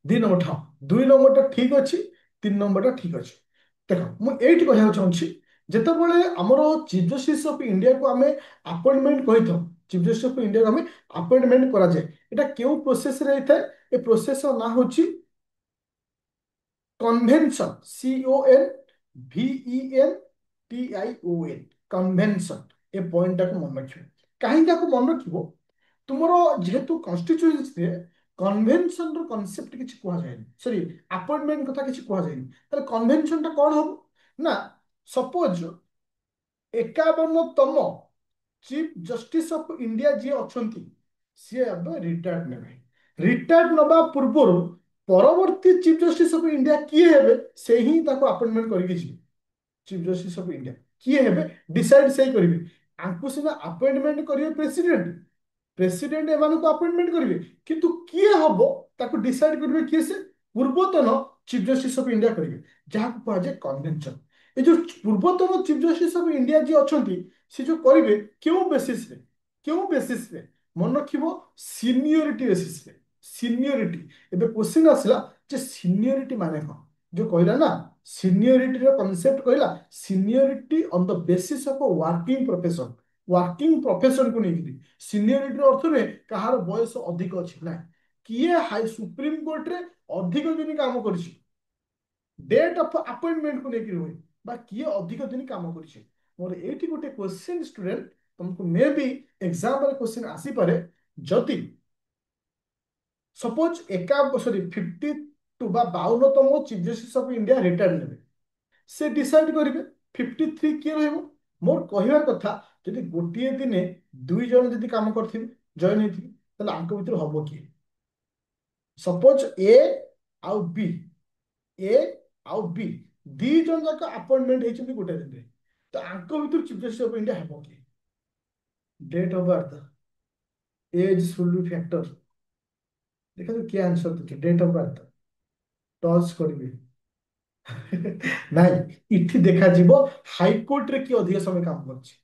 2 नंबर हाँ 2 नंबर ठीक अच्छे 3 नंबर ठीक अच्छे देखो मुझे कहना चाहूँगी जितेबाला आमर चीफ जस्टिस ऑफ इंडिया को आम अपॉइंटमेंट कही था চিফ জଷ୍টিস অଫ ইন্ডিয়া ଆମେ ଆପଏଣ୍ଟମେଣ୍ଟ କରାଯାଏ। ଏଟା କେଉଁ ପ୍ରୋସେସରେ ହେଇଥାଏ? ଏ ପ୍ରୋସେସର ନାଁ ହେଉଛି କନଭେନସନ, CONVENTION, କନଭେନସନ। ଏ ପଏଣ୍ଟଟାକୁ ମନେ ରଖିବ। କାହିଁକି ଆକୁ ମନେ ରଖିବ? ତୁମର ଯେହେତୁ କନଷ୍ଟିଚ୍ୟୁଏନ୍ସିରେ କନଭେନସନର କନସେପ୍ଟ କିଛି କୁହାଯାଏନି, ସରି ଆପଏଣ୍ଟମେଣ୍ଟ କଥା କିଛି କୁହାଯାଏନି, ତାହେଲେ କନଭେନସନଟା କ'ଣ ହବ ନା, ସପୋଜ 51ତମ ଚିଫ ଜଷ୍ଟିସ ଅଫ ଇଣ୍ଡିଆ ଯିଏ ଅଛନ୍ତି ସିଏ ଏବେ ରିଟାୟାର୍ଡ ନେବେ। ରିଟାୟାର୍ଡ ନେବା ପୂର୍ବରୁ ପରବର୍ତ୍ତୀ ଚିଫ ଜଷ୍ଟିସ ଅଫ ଇଣ୍ଡିଆ କିଏ ହେବେ ସେ ହିଁ ତାକୁ ଆପଏଣ୍ଟମେଣ୍ଟ କରିକି ଯିବେ। ଚିଫ ଜଷ୍ଟିସ ଅଫ ଇଣ୍ଡିଆ କିଏ ହେବେ ଡିସାଇଡ ସେଇ କରିବେ। ଆଙ୍କୁ ସିନା ଆପଏଣ୍ଟମେଣ୍ଟ କରିବେ ପ୍ରେସିଡେଣ୍ଟ, ପ୍ରେସିଡେଣ୍ଟ ଏମାନଙ୍କୁ ଆପଏଣ୍ଟମେଣ୍ଟ କରିବେ, କିନ୍ତୁ କିଏ ହବ ତାକୁ ଡିସାଇଡ କରିବେ କିଏ? ସେ ପୂର୍ବତନ ଚିଫ ଜଷ୍ଟିସ ଅଫ ଇଣ୍ଡିଆ କରିବେ, ଯାହାକୁ କୁହାଯାଏ କନଭେନସନ। ଏ ଯୋଉ ପୂର୍ବତନ ଚିଫ ଜଷ୍ଟିସ ଅଫ ଇଣ୍ଡିଆ ଯିଏ ଅଛନ୍ତି ସେ ଯୋଉ କରିବେ କେଉଁ ବେସିସରେ, କେଉଁ ବେସିସରେ ମନେ ରଖିବ? ସିନିୟରିଟି ବେସିସରେ। ସିନିୟରିଟି। ଏବେ କ୍ୱେଶ୍ଚିନ୍ ଆସିଲା ଯେ ସିନିୟରିଟି ମାନେ କ'ଣ? ଯୋଉ କହିଲା ନା ସିନିୟରିଟିର କନସେପ୍ଟ କହିଲା seniority on the basis of working profession. Working ପ୍ରଫେସନକୁ ନେଇକିରି ସିନିୟରିଟିର ଅର୍ଥ ନୁହେଁ କାହାର ବୟସ ଅଧିକ ଅଛି, ନା କିଏ ହାଇ ସୁପ୍ରିମକୋର୍ଟରେ ଅଧିକ ଦିନ କାମ କରିଛି, ଡେଟ୍ ଅଫ ଆପଏଣ୍ଟମେଣ୍ଟକୁ ନେଇକି ରୁହେ, ବା କିଏ ଅଧିକ ଦିନ କାମ କରିଛି। ମୋର ଏଇଠି ଗୋଟେ କ୍ୱେଶ୍ଚିନ୍ ଷ୍ଟୁଡେଣ୍ଟ, ତୁମକୁ ମେ ବି ଏକ୍ସାମ୍ରେ କ୍ୱେଶ୍ଚିନ୍ ଆସିପାରେ, ଯଦି ସପୋଜ 52 ବା 52ତମ chief justice of India retired ନେବେ, ସେ ଡିସାଇଡ କରିବେ 53 କିଏ ରହିବ। ମୋର କହିବାର କଥା, ଯଦି ଗୋଟିଏ ଦିନେ 2 ଜଣ ଯଦି କାମ କରିଥିବେ, ଜଏନ୍ ହେଇଥିବେ, ତାହେଲେ ଆଙ୍କ ଭିତରୁ ହବ କିଏ? ସପୋଜ ଏ ଆଉ ବି, ଏ ଆଉ ବି 2 ଜଣ ଯାକ ଆପଏଣ୍ଟମେଣ୍ଟ ହେଇଛନ୍ତି ଗୋଟେ ଦିନରେ, ତ ଆଙ୍କ ଭିତରୁ ଚିଫ ଜଷ୍ଟିସ ଅଫ ଇଣ୍ଡିଆ ହେବ କିଏ? Date of birth, age should be factor. ଦେଖନ୍ତୁ କିଏ ଆନ୍ସର ଦେଖେ, ଡେଟ୍ ଅଫ ବାର୍ଥ ଟଚ୍ କରିବେ। ନାଇଁ, ଏଠି ଦେଖାଯିବ ହାଇକୋର୍ଟରେ କିଏ ଅଧିକ ସମୟ କାମ କରିଛି।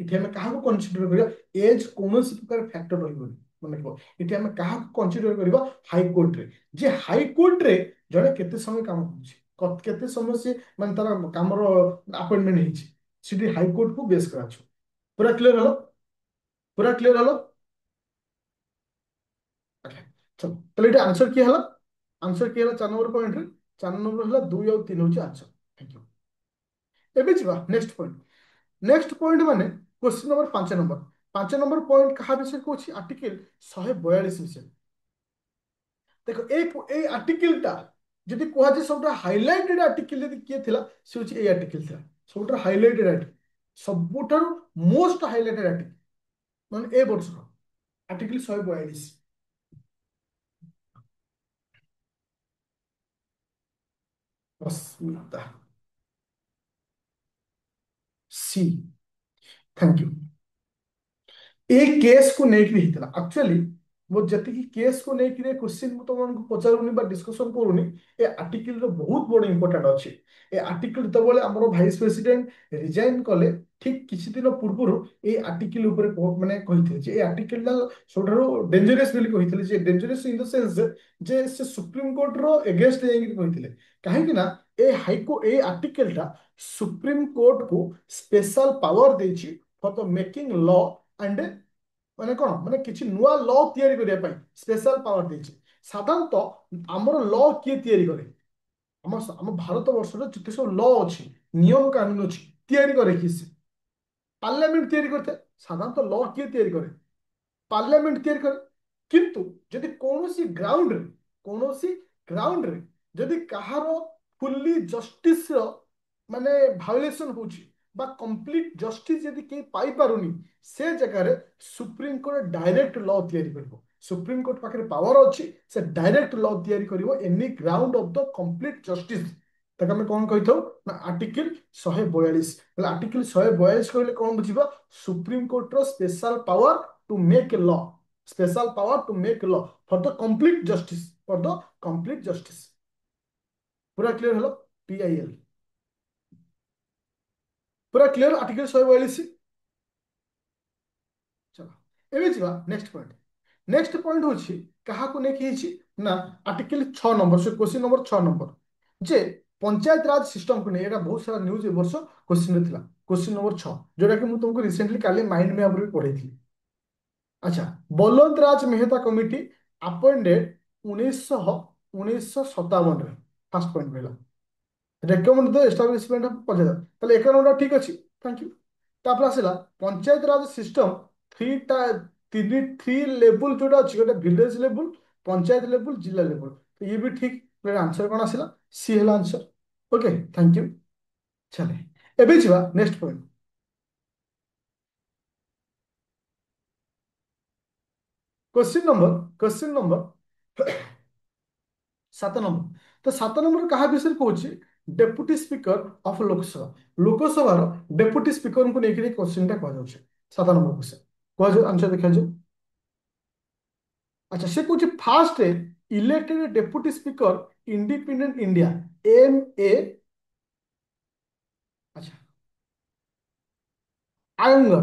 ଏଠି ଆମେ କାହାକୁ କନସିଡର କରିବା? ଏଜ୍ କୌଣସି ପ୍ରକାର ଫ୍ୟାକ୍ଟର ରହିବନି। ମନେ ରଖିବ, ଏଠି ଆମେ କାହାକୁ କନସିଡର କରିବା? ହାଇକୋର୍ଟରେ। ଯେ ହାଇକୋର୍ଟରେ ଜଣେ କେତେ ସମୟ କାମ କରୁଛି, କେତେ ସମୟ ସେ ମାନେ ତାର କାମର ଆପଏଣ୍ଟମେଣ୍ଟ ହେଇଛି, ସେଠି ହାଇକୋର୍ଟକୁ ବେସ୍ କରାଯିବ। ପୁରା କ୍ଲିୟର ହଲ? ପୁରା କ୍ଲିୟର ହଲ? ଆଜ୍ଞା, ଚଲ ତାହେଲେ ଏଠି ଆନ୍ସର କିଏ ହେଲା? ଆନ୍ସର କିଏ ହେଲା 4 ନମ୍ବର ପଏଣ୍ଟରେ? 4 ନମ୍ବର ହେଲା 2 ଆଉ 3 ହଉଛି ଆନ୍ସର। Thank you. ଏବେ ଯିବା ନେକ୍ସଟ ପଏଣ୍ଟ। ନେକ୍ସଟ ପଏଣ୍ଟ ମାନେ question number 5 number. 5 number point କାହା ବିଷୟରେ କହୁଛି? ଆର୍ଟିକଲ 142 ବିଷୟରେ। ଦେଖ ଏଇ ଆର୍ଟିକଲଟା ଯଦି କୁହାଯାଏ ସବୁଠୁ ହାଇଲାଇଟେଡ୍ ଆର୍ଟିକଲ ଯଦି କିଏ ଥିଲା, ସେ ହଉଛି ଏଇ ଆର୍ଟିକଲ ଥିଲା। ସବୁଠାରୁ ହାଇଲାଇଟେଡ୍ ଆର୍ଟିକଲ, ସବୁଠାରୁ ମୋଷ୍ଟ ହାଇଲାଇଟେଡ୍ ଆର୍ଟିକଲ ମାନେ ଏ ବର୍ଷର ଆର୍ଟିକଲ 142। ଅସ୍ମିତା ସି, ଥ୍ୟାଙ୍କ ୟୁ। ଏ କେସ୍କୁ ନେଇକି ହେଇଥିଲା ଆକ୍ଚୁଆଲି। ମୋ ଯେତିକି କେସ୍କୁ ନେଇକି କ୍ୱେଶ୍ଚିନ୍ ମୁଁ ତମମାନଙ୍କୁ ପଚାରୁନି ବା ଡିସ୍କସନ୍ କରୁନି, ଏ ଆର୍ଟିକଲର ବହୁତ ବଡ଼ ଇମ୍ପୋର୍ଟାଣ୍ଟ ଅଛି। ଏ ଆର୍ଟିକଲ ଯେତେବେଳେ ଆମର ଭାଇସ୍ ପ୍ରେସିଡେଣ୍ଟ ରିଜାଇନ୍ କଲେ, ଠିକ୍ କିଛି ଦିନ ପୂର୍ବରୁ ଏଇ ଆର୍ଟିକଲ ଉପରେ ମାନେ କହିଥିଲେ ଯେ ଏ ଆର୍ଟିକଲଟା ସବୁଠାରୁ ଡେଞ୍ଜରିୟସ୍ ବୋଲି କହିଥିଲେ। ଯେ ଡେଞ୍ଜରିୟସ୍ ଇନ୍ ଦ ସେନ୍ସ ଯେ ସେ ସୁପ୍ରିମକୋର୍ଟର ଏଗେନ୍ଷ୍ଟ ଯାଇକି କହିଥିଲେ। କାହିଁକି ନା ଏଇ ଆର୍ଟିକଲଟା ସୁପ୍ରିମକୋର୍ଟକୁ ସ୍ପେଶାଲ ପାୱାର ଦେଇଛି ଫର ଦ ମେକିଂ ଲ ଆଣ୍ଡ ମାନେ କ'ଣ ମାନେ କିଛି ନୂଆ ଲ ତିଆରି କରିବା ପାଇଁ ସ୍ପେଶାଲ ପାୱାର ଦେଇଛି। ସାଧାରଣତଃ ଆମର ଲ କିଏ ତିଆରି କରେ? ଆମ ଭାରତ ବର୍ଷର ଯେତେ ସବୁ ଲ ଅଛି, ନିୟମ କାନୁନ ଅଛି, ତିଆରି କରେ କିଏ? ସେ ପାର୍ଲାମେଣ୍ଟ ତିଆରି କରିଥାଏ। ସାଧାରଣତଃ ଲ କିଏ ତିଆରି କରେ? ପାର୍ଲାମେଣ୍ଟ ତିଆରି କରେ। କିନ୍ତୁ ଯଦି କୌଣସି ଗ୍ରାଉଣ୍ଡରେ ଯଦି କାହାର ଫୁଲି ଜଷ୍ଟିସର ମାନେ ଭାয়োଲେସନ ହଉଛି ବା କମ୍ପ୍ଲିଟ ଜଷ୍ଟିସ ଯଦି କେହି ପାଇପାରୁନି, ସେ ଜାଗାରେ ସୁପ୍ରିମକୋର୍ଟ ଡାଇରେକ୍ଟ ଲ ତିଆରି କରିବ। ସୁପ୍ରିମକୋର୍ଟ ପାଖରେ ପାୱାର ଅଛି, ସେ ଡାଇରେକ୍ଟ ଲ ତିଆରି କରିବ any ground of the complete justice. ତାକୁ ଆମେ କ'ଣ କହିଥାଉ ନା ଆର୍ଟିକଲ 142। ହେଲେ ଆର୍ଟିକଲ 142 କହିଲେ କ'ଣ ବୁଝିବା? ସୁପ୍ରିମକୋର୍ଟର special power to make law, special power to make law for the complete justice, for the complete justice. ପୁରା କ୍ଲିୟର ହলো? PIL ପୁରା କ୍ଲିୟର ଆର୍ଟିକଲ 142। ଚलो ଏବେ ଯିବା ନେକ୍ସଟ ପଏଣ୍ଟ। ନେକ୍ସଟ ପଏଣ୍ଟ ହଉଛି କାହାକୁ ନେଇକି ହେଇଛି ନା ଆର୍ଟିକଲ 6 ନମ୍ବର, ସେ କ୍ୱେଶ୍ଚିନ୍ ନମ୍ବର 6 ନମ୍ବର, ଯେ ପଞ୍ଚାୟତ ରାଜ ସିଷ୍ଟମକୁ ନେଇ। ଏଇଟା ବହୁତ ସାରା ନ୍ୟୁଜ ଏ ବର୍ଷ କ୍ୱେଶ୍ଚିନ୍ରେ ଥିଲା। କ୍ୱେଶ୍ଚିନ୍ ନମ୍ବର 6, ଯୋଉଟା କି ମୁଁ ତୁମକୁ ରିସେଣ୍ଟଲି କାଲି ମାଇଣ୍ଡ ମ୍ୟାପରେ ବି ପଢେଇଥିଲି। अच्छा, बलवंत राज मेहता कमिटी अपॉइंटेड 1957 रे। फास्ट पॉइंट मिला। Recommend the establishment of panchayat, ताहले एक नंबर ठीक अछि। Thank you. तापर आसिला पंचायत राज सिस्टम थ्री टा थ्री लेवल जोटा अछि, गोटे विलेज लेवल, पंचायत लेवल, जिला लेवल। तो ये भी ठीक। आंसर कौन आसिला? सी हला आंसर। Okay, thank you. चले एबे छिवा next point. Question number 7 number. तो 7 नंबर कहा विषय कौन? Deputy speaker of Lok Sabha. लोकसभार डेप्यूटी स्पीकर को लेकर क्वेश्चन कह जाऊँ। 7 नंबर क्वेश्चन कह आंसर देखा जाए। अच्छा, से कौन fast elected deputy speaker independent India, MA। अच्छा, आयंगर।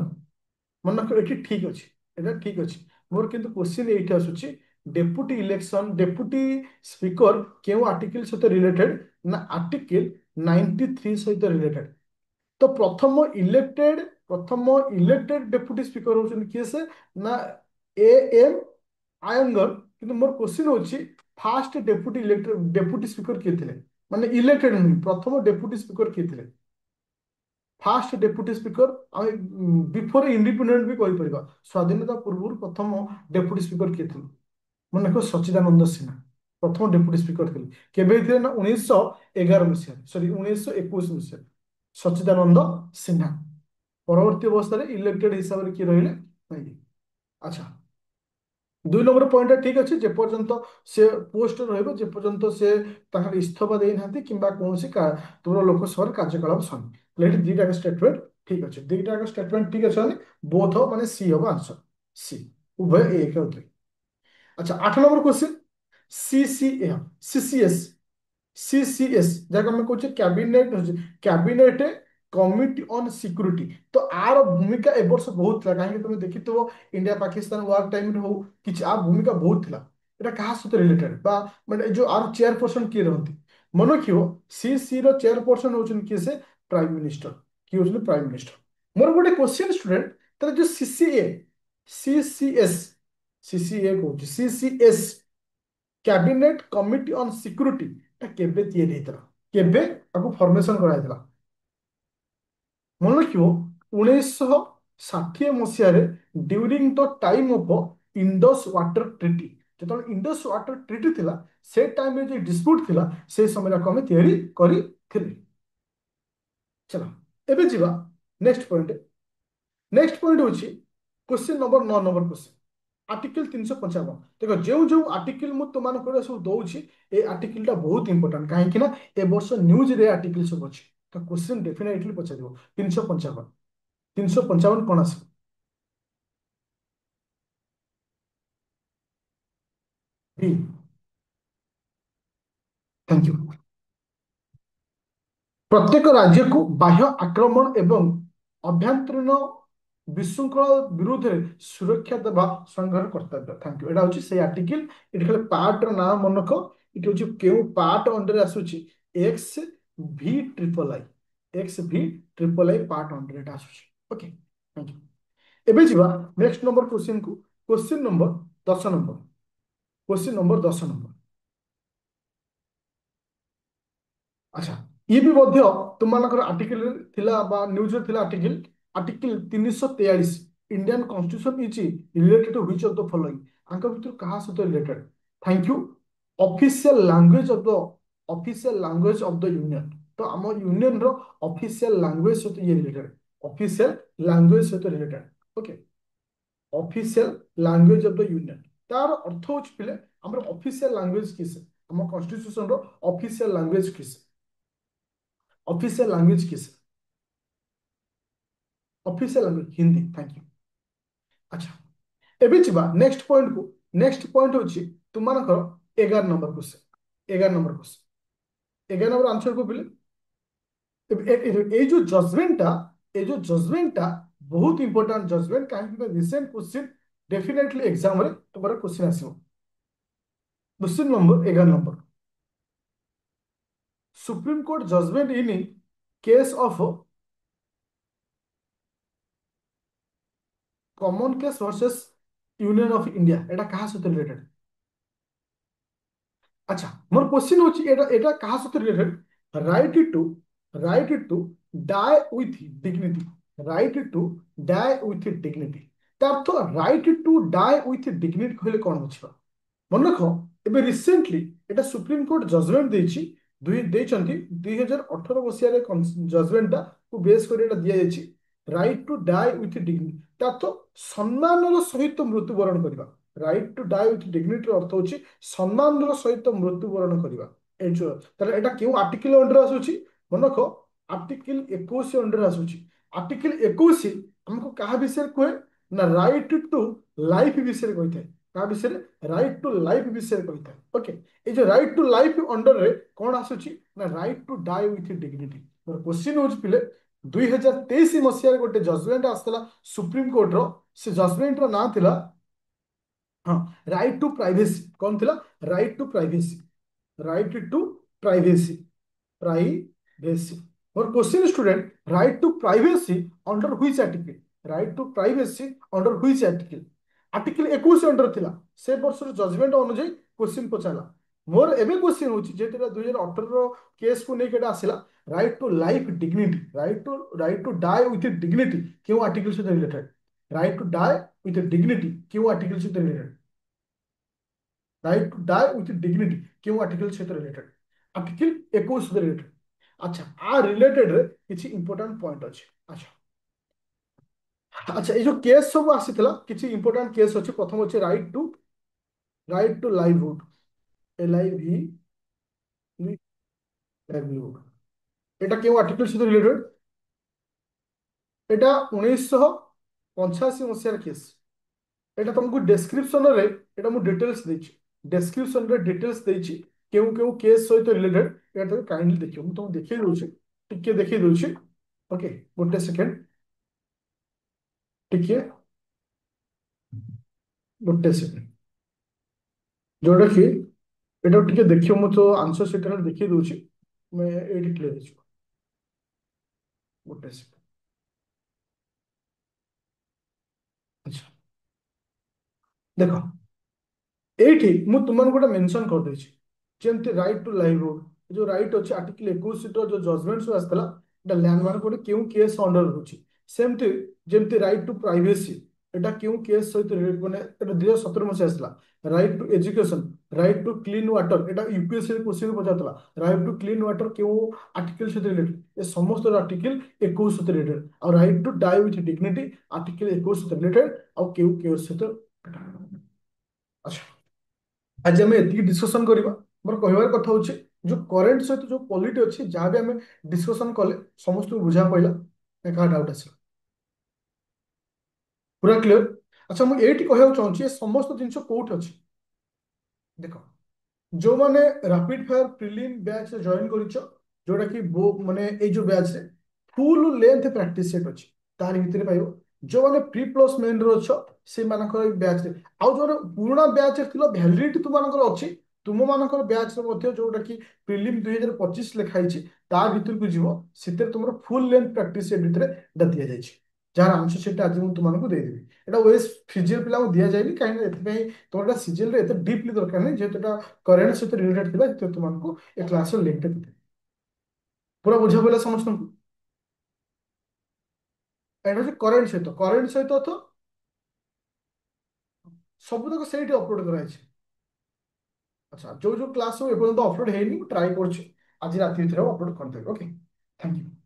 मन रख, ये ठीक अच्छे, এটা ঠিক ଅଛି। ମୋର କିନ୍ତୁ क्वेश्चन ଏଇଠି ଆସୁଛି, ଡେପୁଟି ଇଲେକ୍ସନ ଡେପୁଟି ସ୍ପିକର କେଉଁ ଆର୍ଟିକଲ ସହିତ ରିଲେଟେଡ? ନା ଆର୍ଟିକଲ 93 ସହିତ ରିଲେଟେଡ। ତ ପ୍ରଥମ ଇଲେକ୍ଟେଡ ଡେପୁଟି ସ୍ପିକର ହଉଛନ୍ତି କିଏ ସେ? ନା AM ଆୟଙ୍ଗର। କିନ୍ତୁ ମୋର କ୍वेଶ୍ଚନ ହଉଛି ଫାଷ୍ଟ ଡେପୁଟି ଇଲେକ୍ଟେଡ ଡେପୁଟି ସ୍ପିକର କିଏ ଥିଲେ? ମାନେ ଇଲେକ୍ଟେଡ ନୁହେଁ, ପ୍ରଥମ ଡେପୁଟି ସ୍ପିକର କିଏ ଥିଲେ? Fast deputy speaker before independent भी कहीपर, स्वाधीनता पूर्व प्रथम डेप्यूटी स्पीकर किए थे? मन रख, सच्चिदानंद सिन्हा प्रथम डेप्यूटी स्पीकर थे। केवे थे ना 1911 मसीह, सॉरी 1921 मसीह। सच्चिदानंद सिन्हा परवर्ती अवस्था इलेक्टेड हिसाब से किए रहिले नहीं। अच्छा, 2 नंबर पॉइंट ठीक अच्छे। जेपर्यंत से पोस्ट रपर्यंत से इस्तीफा देना कि कौन तुम लोकसभा कार्यकलाप सर दीटा स्टेटमेंट ठीक अच्छे। दीटा स्टेटमेंट ठीक अच्छे, बोथ माने सी हम आंसर। सी उभय एक और दुई। अच्छा, 8 नंबर क्वेश्चन। CCS CCS जहाँ आम कहे cabinet cabinet committee on security. तो आर भूमिका ए वर्ष बहुत था, कहीं तुम देखी इंडिया पाकिस्तान वार टाइम हो कि आर भूमिका बहुत थिला। এটা কাହା ସହିତ ରିଲେଟେଡ୍ ବା ମାନେ ଯୋଉ ଆର ଚେୟାରପର୍ସନ କିଏ ରହନ୍ତି? ମନେ ରଖିବ, CC ର ଚେୟାରପର୍ସନ ହଉଛନ୍ତି କିଏ? ସେ ପ୍ରାଇମ ମିନିଷ୍ଟର। କିଏ ହଉଛନ୍ତି? Prime minister. ମୋର ଗୋଟେ କ୍ୱେଶ୍ଚନ ଷ୍ଟୁଡେଣ୍ଟ, ତାର ଯୋଉ CCS CCA କହୁଛି CCS cabinet committee on security केबे तैयारी होता? केबे आपको फॉर्मेशन कराइला? मन रखियो 1960 मसीह during the time of Indus water treaty. जो इंडस वाटर ट्रिटी थिला से टाइम में जो डिस्प्यूट थिला से समय को हमें तैयारी करी थिले। चलो एबे जीवा नेक्स्ट पॉइंट। नेक्स्ट पॉइंट होची question number 9 number question. Article 355 देखो, जो जो आर्टिकल मु तुम सब दौची ए आर्टिकल टा बहुत इंपोर्टेंट, कहीं ना ए वर्ष न्यूज रे आर्टिकल सब अच्छी। तो क्वेश्चन डेफिनेटली पचार 355। 355 कौन आस? बी। Thank you. प्रत्येक राज्य को बाह्य आक्रमण एवं अभ्यंतरीण विशृंखला विरुद्ध सुरक्षा देवा संघर कर्तव्य। Thank you. एटा से आर्टिकल ये खाली पार्ट नाम मन रख। ये क्यों पार्ट अंडर आसूची? XV triple I part under एटा आसूची। Okay, thank you. एबे जीवा नेक्स्ट नंबर क्वेश्चन को। क्वेश्चन नंबर 10 नंबर। क्वेश्चन नंबर 10 नंबर। अच्छा, ये भी मध्य तुम आर्टिकल थिला बा न्यूज रे थिला article. Article 343 Indian constitution is related to which of the following? आंक भितर कहा सहित related? Thank you. Official language of the union. तो आम यूनियन रो ऑफिशियल लैंग्वेज सहित ये रिलेटेड। ऑफिशियल लैंग्वेज सहित related. Okay, official language of the union तार अर्थ हो पिले हमर ऑफिशियल लैंग्वेज किस? हम कॉन्स्टिट्यूशन रो ऑफिशियल लैंग्वेज किस? ऑफिशियल लैंग्वेज किस? Official language Hindi. Thank you. अच्छा, एबे चिबा नेक्स्ट पॉइंट को। नेक्स्ट पॉइंट होची तुमनकर 11 number question. 11 number question. 11 number answer को पिले जो जजमेंटा ये जो जजमेंटा बहुत इंपोर्टेंट जजमेंट, कहीं रिसेंट क्वेश्चन डेफिनेटली एग्जाम रे तुम्हारा क्वेश्चन आसीबो। Question number 11 number. Supreme court judgment in case of common case versus Union of India एटा कहा सहित रिलेटेड? अच्छा मोर क्वेश्चन होची एटा एटा कहा सहित related? Right to die with dignity. Right to die with dignity. तार तो right to die with dignity कहले कौन बुझिबा? मन रख, ଏବେ ରିସେଣ୍ଟଲି ଏଟା ସୁପ୍ରିମ କୋର୍ଟ ଜଜମେଣ୍ଟ ଦେଇଛି। ଦେଇଛନ୍ତି 2018 ମସିହାରେ ଜଜମେଣ୍ଟଟା କୁ ବେସ୍ କରି ଏଟା ଦିଆଯାଇଛି। Right to die with dignity, ତା ତ ସମ୍ମାନର ସହିତ ମୃତ୍ୟୁବରଣ କରିବା। ରାଇଟ୍ ଟୁ ଡାଏ ୱିଥ୍ ଡିଗ୍ନିଟିର ଅର୍ଥ ହଉଛି ସମ୍ମାନର ସହିତ ମୃତ୍ୟୁବରଣ କରିବା। ତାହେଲେ ଏଟା କେଉଁ ଆର୍ଟିକଲ ଅଣ୍ଡର ଆସୁଛି? ମନେ ରଖ, ଆର୍ଟିକଲ 21 ଅଣ୍ଡର ଆସୁଛି। ଆର୍ଟିକଲ 21 ଆମକୁ କାହା ବିଷୟରେ କୁହେ? ନା ରାଇଟ୍ ଟୁ ଲାଇଫ ବିଷୟରେ କହିଥାଏ। କାହା ବିଷୟରେ? ରାଇଟ୍ ଟୁ ଲାଇଫ ବିଷୟରେ କହିଥାଏ। ଓକେ, এই যে রাইট টু লাইফ অন্ডরে কোন আসুଛି? ନା right to die with dignity. ମୋର କ୍ୱେଶ୍ଚିନ୍ ହଉଛି ପିଲେ, 2023 ମସିହାରେ ଗୋଟେ ଜଜମେଣ୍ଟ ଆସିଥିଲା ସୁପ୍ରିମ କୋର୍ଟର। ସେ ଜଜମେଣ୍ଟର ନାଁ ଥିଲା, ହଁ, ରାଇଟ୍ ଟୁ ପ୍ରାଇଭେସି। କଣ ଥିଲା? Right to privacy. Right to privacy. Privacy. ମୋର question student, right to privacy under which article? Right to privacy under which article? Article 21 under थिला। से वर्षर जजमेंट अनुଯାୟୀ क्वेश्चन पचाला। मोर एबे क्वेश्चन होची जेते 2018 रो केस को नै केटा आसिला। Right to life dignity, right to die with dignity क्यों आर्टिकल से related? Right to die with dignity क्यों आर्टिकल से related? Right to die with dignity क्यों आर्टिकल से रिलेटेड? आर्टिकल 21 से रिलेटेड। अच्छा आ रिलेटेड रे किछि इंपोर्टेंट पॉइंट अछि। अच्छा अच्छा, ये जो केस सब आसीथिला किछि इंपोर्टेंट केस अछि। प्रथम अछि right to livelihood. LIV livelihood. এটা কেউ আর্টিকেল সাথে রিলেটেড? এটা 1985 মସିহার কেস। এটা तुमको ডেসক্রিপশন রে এটা মু ডিটেলস ଦେଇଛି। ডেসক্রিপশন রে ডিটেলস ଦେଇଛି କେଉଁ କେଉଁ କେସ୍ ସହିତ ରିଲେଟେଡ୍। এটা তুমি କାଇଣ୍ଡଲି ଦେଖିବ, ମୁଁ ତମକୁ ଦେଖେଇ ଦଉଛି। ଟିକେ ଦେଖେଇ ଦଉଛି। ଓକେ, ଗୋଟେ ସେକେଣ୍ଡ, ଟିକେ ଗୋଟେ ସେକେଣ୍ଡ। ଯୋଉଟା କି ଏଟା ଟିକେ ଦେଖିବ, ମୁଁ ତ ଆନ୍ସର ସେଟା ଦେଖେଇ ଦଉଛି। मैं ଏଇଠି କ୍ଲିୟର ହେଇଯିବ। ଗୋଟେ ସେକେଣ୍ଡ। ଆଚ୍ଛା ଦେଖ, ଏଇଠି ମୁଁ ତୁମମାନଙ୍କୁ ଗୋଟେ ମେନସନ କରିଦେଇଛି। ଯେମିତି ରାଇଟ୍ ଟୁ ଲାଇଭଲିହୁଡ ଯୋଉ ରାଇଟ୍ ଅଛି ଆର୍ଟିକଲ 21 ର ଯୋଉ ଜଜମେଣ୍ଟ ସବୁ ଆସିଥିଲା, ଏଟା ଲ୍ୟାଣ୍ଡମାର୍କ ଗୋଟେ କେଉଁ କେସ୍ ଅଣ୍ଡର ରହୁଛି। ସେମିତି ଯେମିତି ରାଇଟ୍ ଟୁ ପ୍ରାଇଭେସି, ଏଟା କେଉଁ କେସ୍ ସହିତ ମାନେ ଏଟା 2017 ମସିହା ଆସିଥିଲା। Right to education, right to clean water, ଏଟା ୟୁପିଏସସି ରେ କ୍ୱେଶ୍ଚିନ ପଚାରୁଥିଲା। ରାଇଟ୍ ଟୁ କ୍ଲିନ୍ ୱାଟର କେଉଁ ଆର୍ଟିକଲ ସହିତ ରିଲେଟେଡ୍? ଏ ସମସ୍ତ ଆର୍ଟିକଲ 21 ସହିତ ରିଲେଟେଡ୍। ଆଉ right to die with dignity article 21 ସହିତ ରିଲେଟେଡ୍। ଆଉ କେଉଁ କେଉଁ ସହିତ? ଆଚ୍ଛା, आज आम एति डिस्कसन करवा। मोर कहबार कथा हूँ जो करेन्ट सहित जो पॉलिटी अच्छी जहाँ भी आम डिस्कसन कले समस्त बुझा पड़ा क्या डाउट आस पूरा क्लीयर? अच्छा मुझे ये कहना चाहूँगी समस्त जिन कौट अच्छी देख जो मैंने rapid fire prelim batch join कर जोटा कि माने ए जो बैच रे फुल लेंथ प्रैक्टिस सेट अच्छी तार भितर पाइब। जो मैंने प्री प्लस मेन रो अच्छ से मानकर बैच रे आउ जो पुराना बैच रे थिलो वैलिडिटी तुम मानकर अच्छी। तुम मानकर बैच रे मध्य जोटा कि प्रिलिम 2025 लिखाई ता भितर को जीव से तुम फुल लेंथ प्रैक्टिस सेट भितर दिया जाए। जार आंसर सेट आज मुझे तुमको देदेवी। এটা ওয়েস ফিজিএল ପିଲାଙ୍କୁ ଦିଆଯାଏନି କାହିଁକି ନା ଏଥିପାଇଁ ତମର ଏଟା ସିଜିଏଲ ରେ ଏତେ ଡିପଲି ଦରକାର ନାହିଁ ଯେହେତୁ ଏଟା କରେଣ୍ଟ ସହିତ ରିଲେଟେଡ ଥିଲା ଯେହେତୁ ତୁମକୁ ଏ କ୍ଲାସର ଲିଙ୍କଟା ଦେଇଦେବି। ପୁରା ବୁଝା ପଡ଼ିଲା ସମସ୍ତଙ୍କୁ? ଏଇଟା ହଉଛି କରେଣ୍ଟ ସହିତ ତ ସବୁ ତକ ସେଇଠି ଅପଲୋଡ କରାଯାଇଛି। ଆଚ୍ଛା ଯୋଉ ଯୋଉ କ୍ଲାସ ସବୁ ଏପର୍ଯ୍ୟନ୍ତ ଅପଲୋଡ ହେଇନି ମୁଁ ଟ୍ରାଏ କରୁଛି ଆଜି ରାତି ଭିତରେ ଅପଲୋଡ କରିଦେବି। Okay, thank you.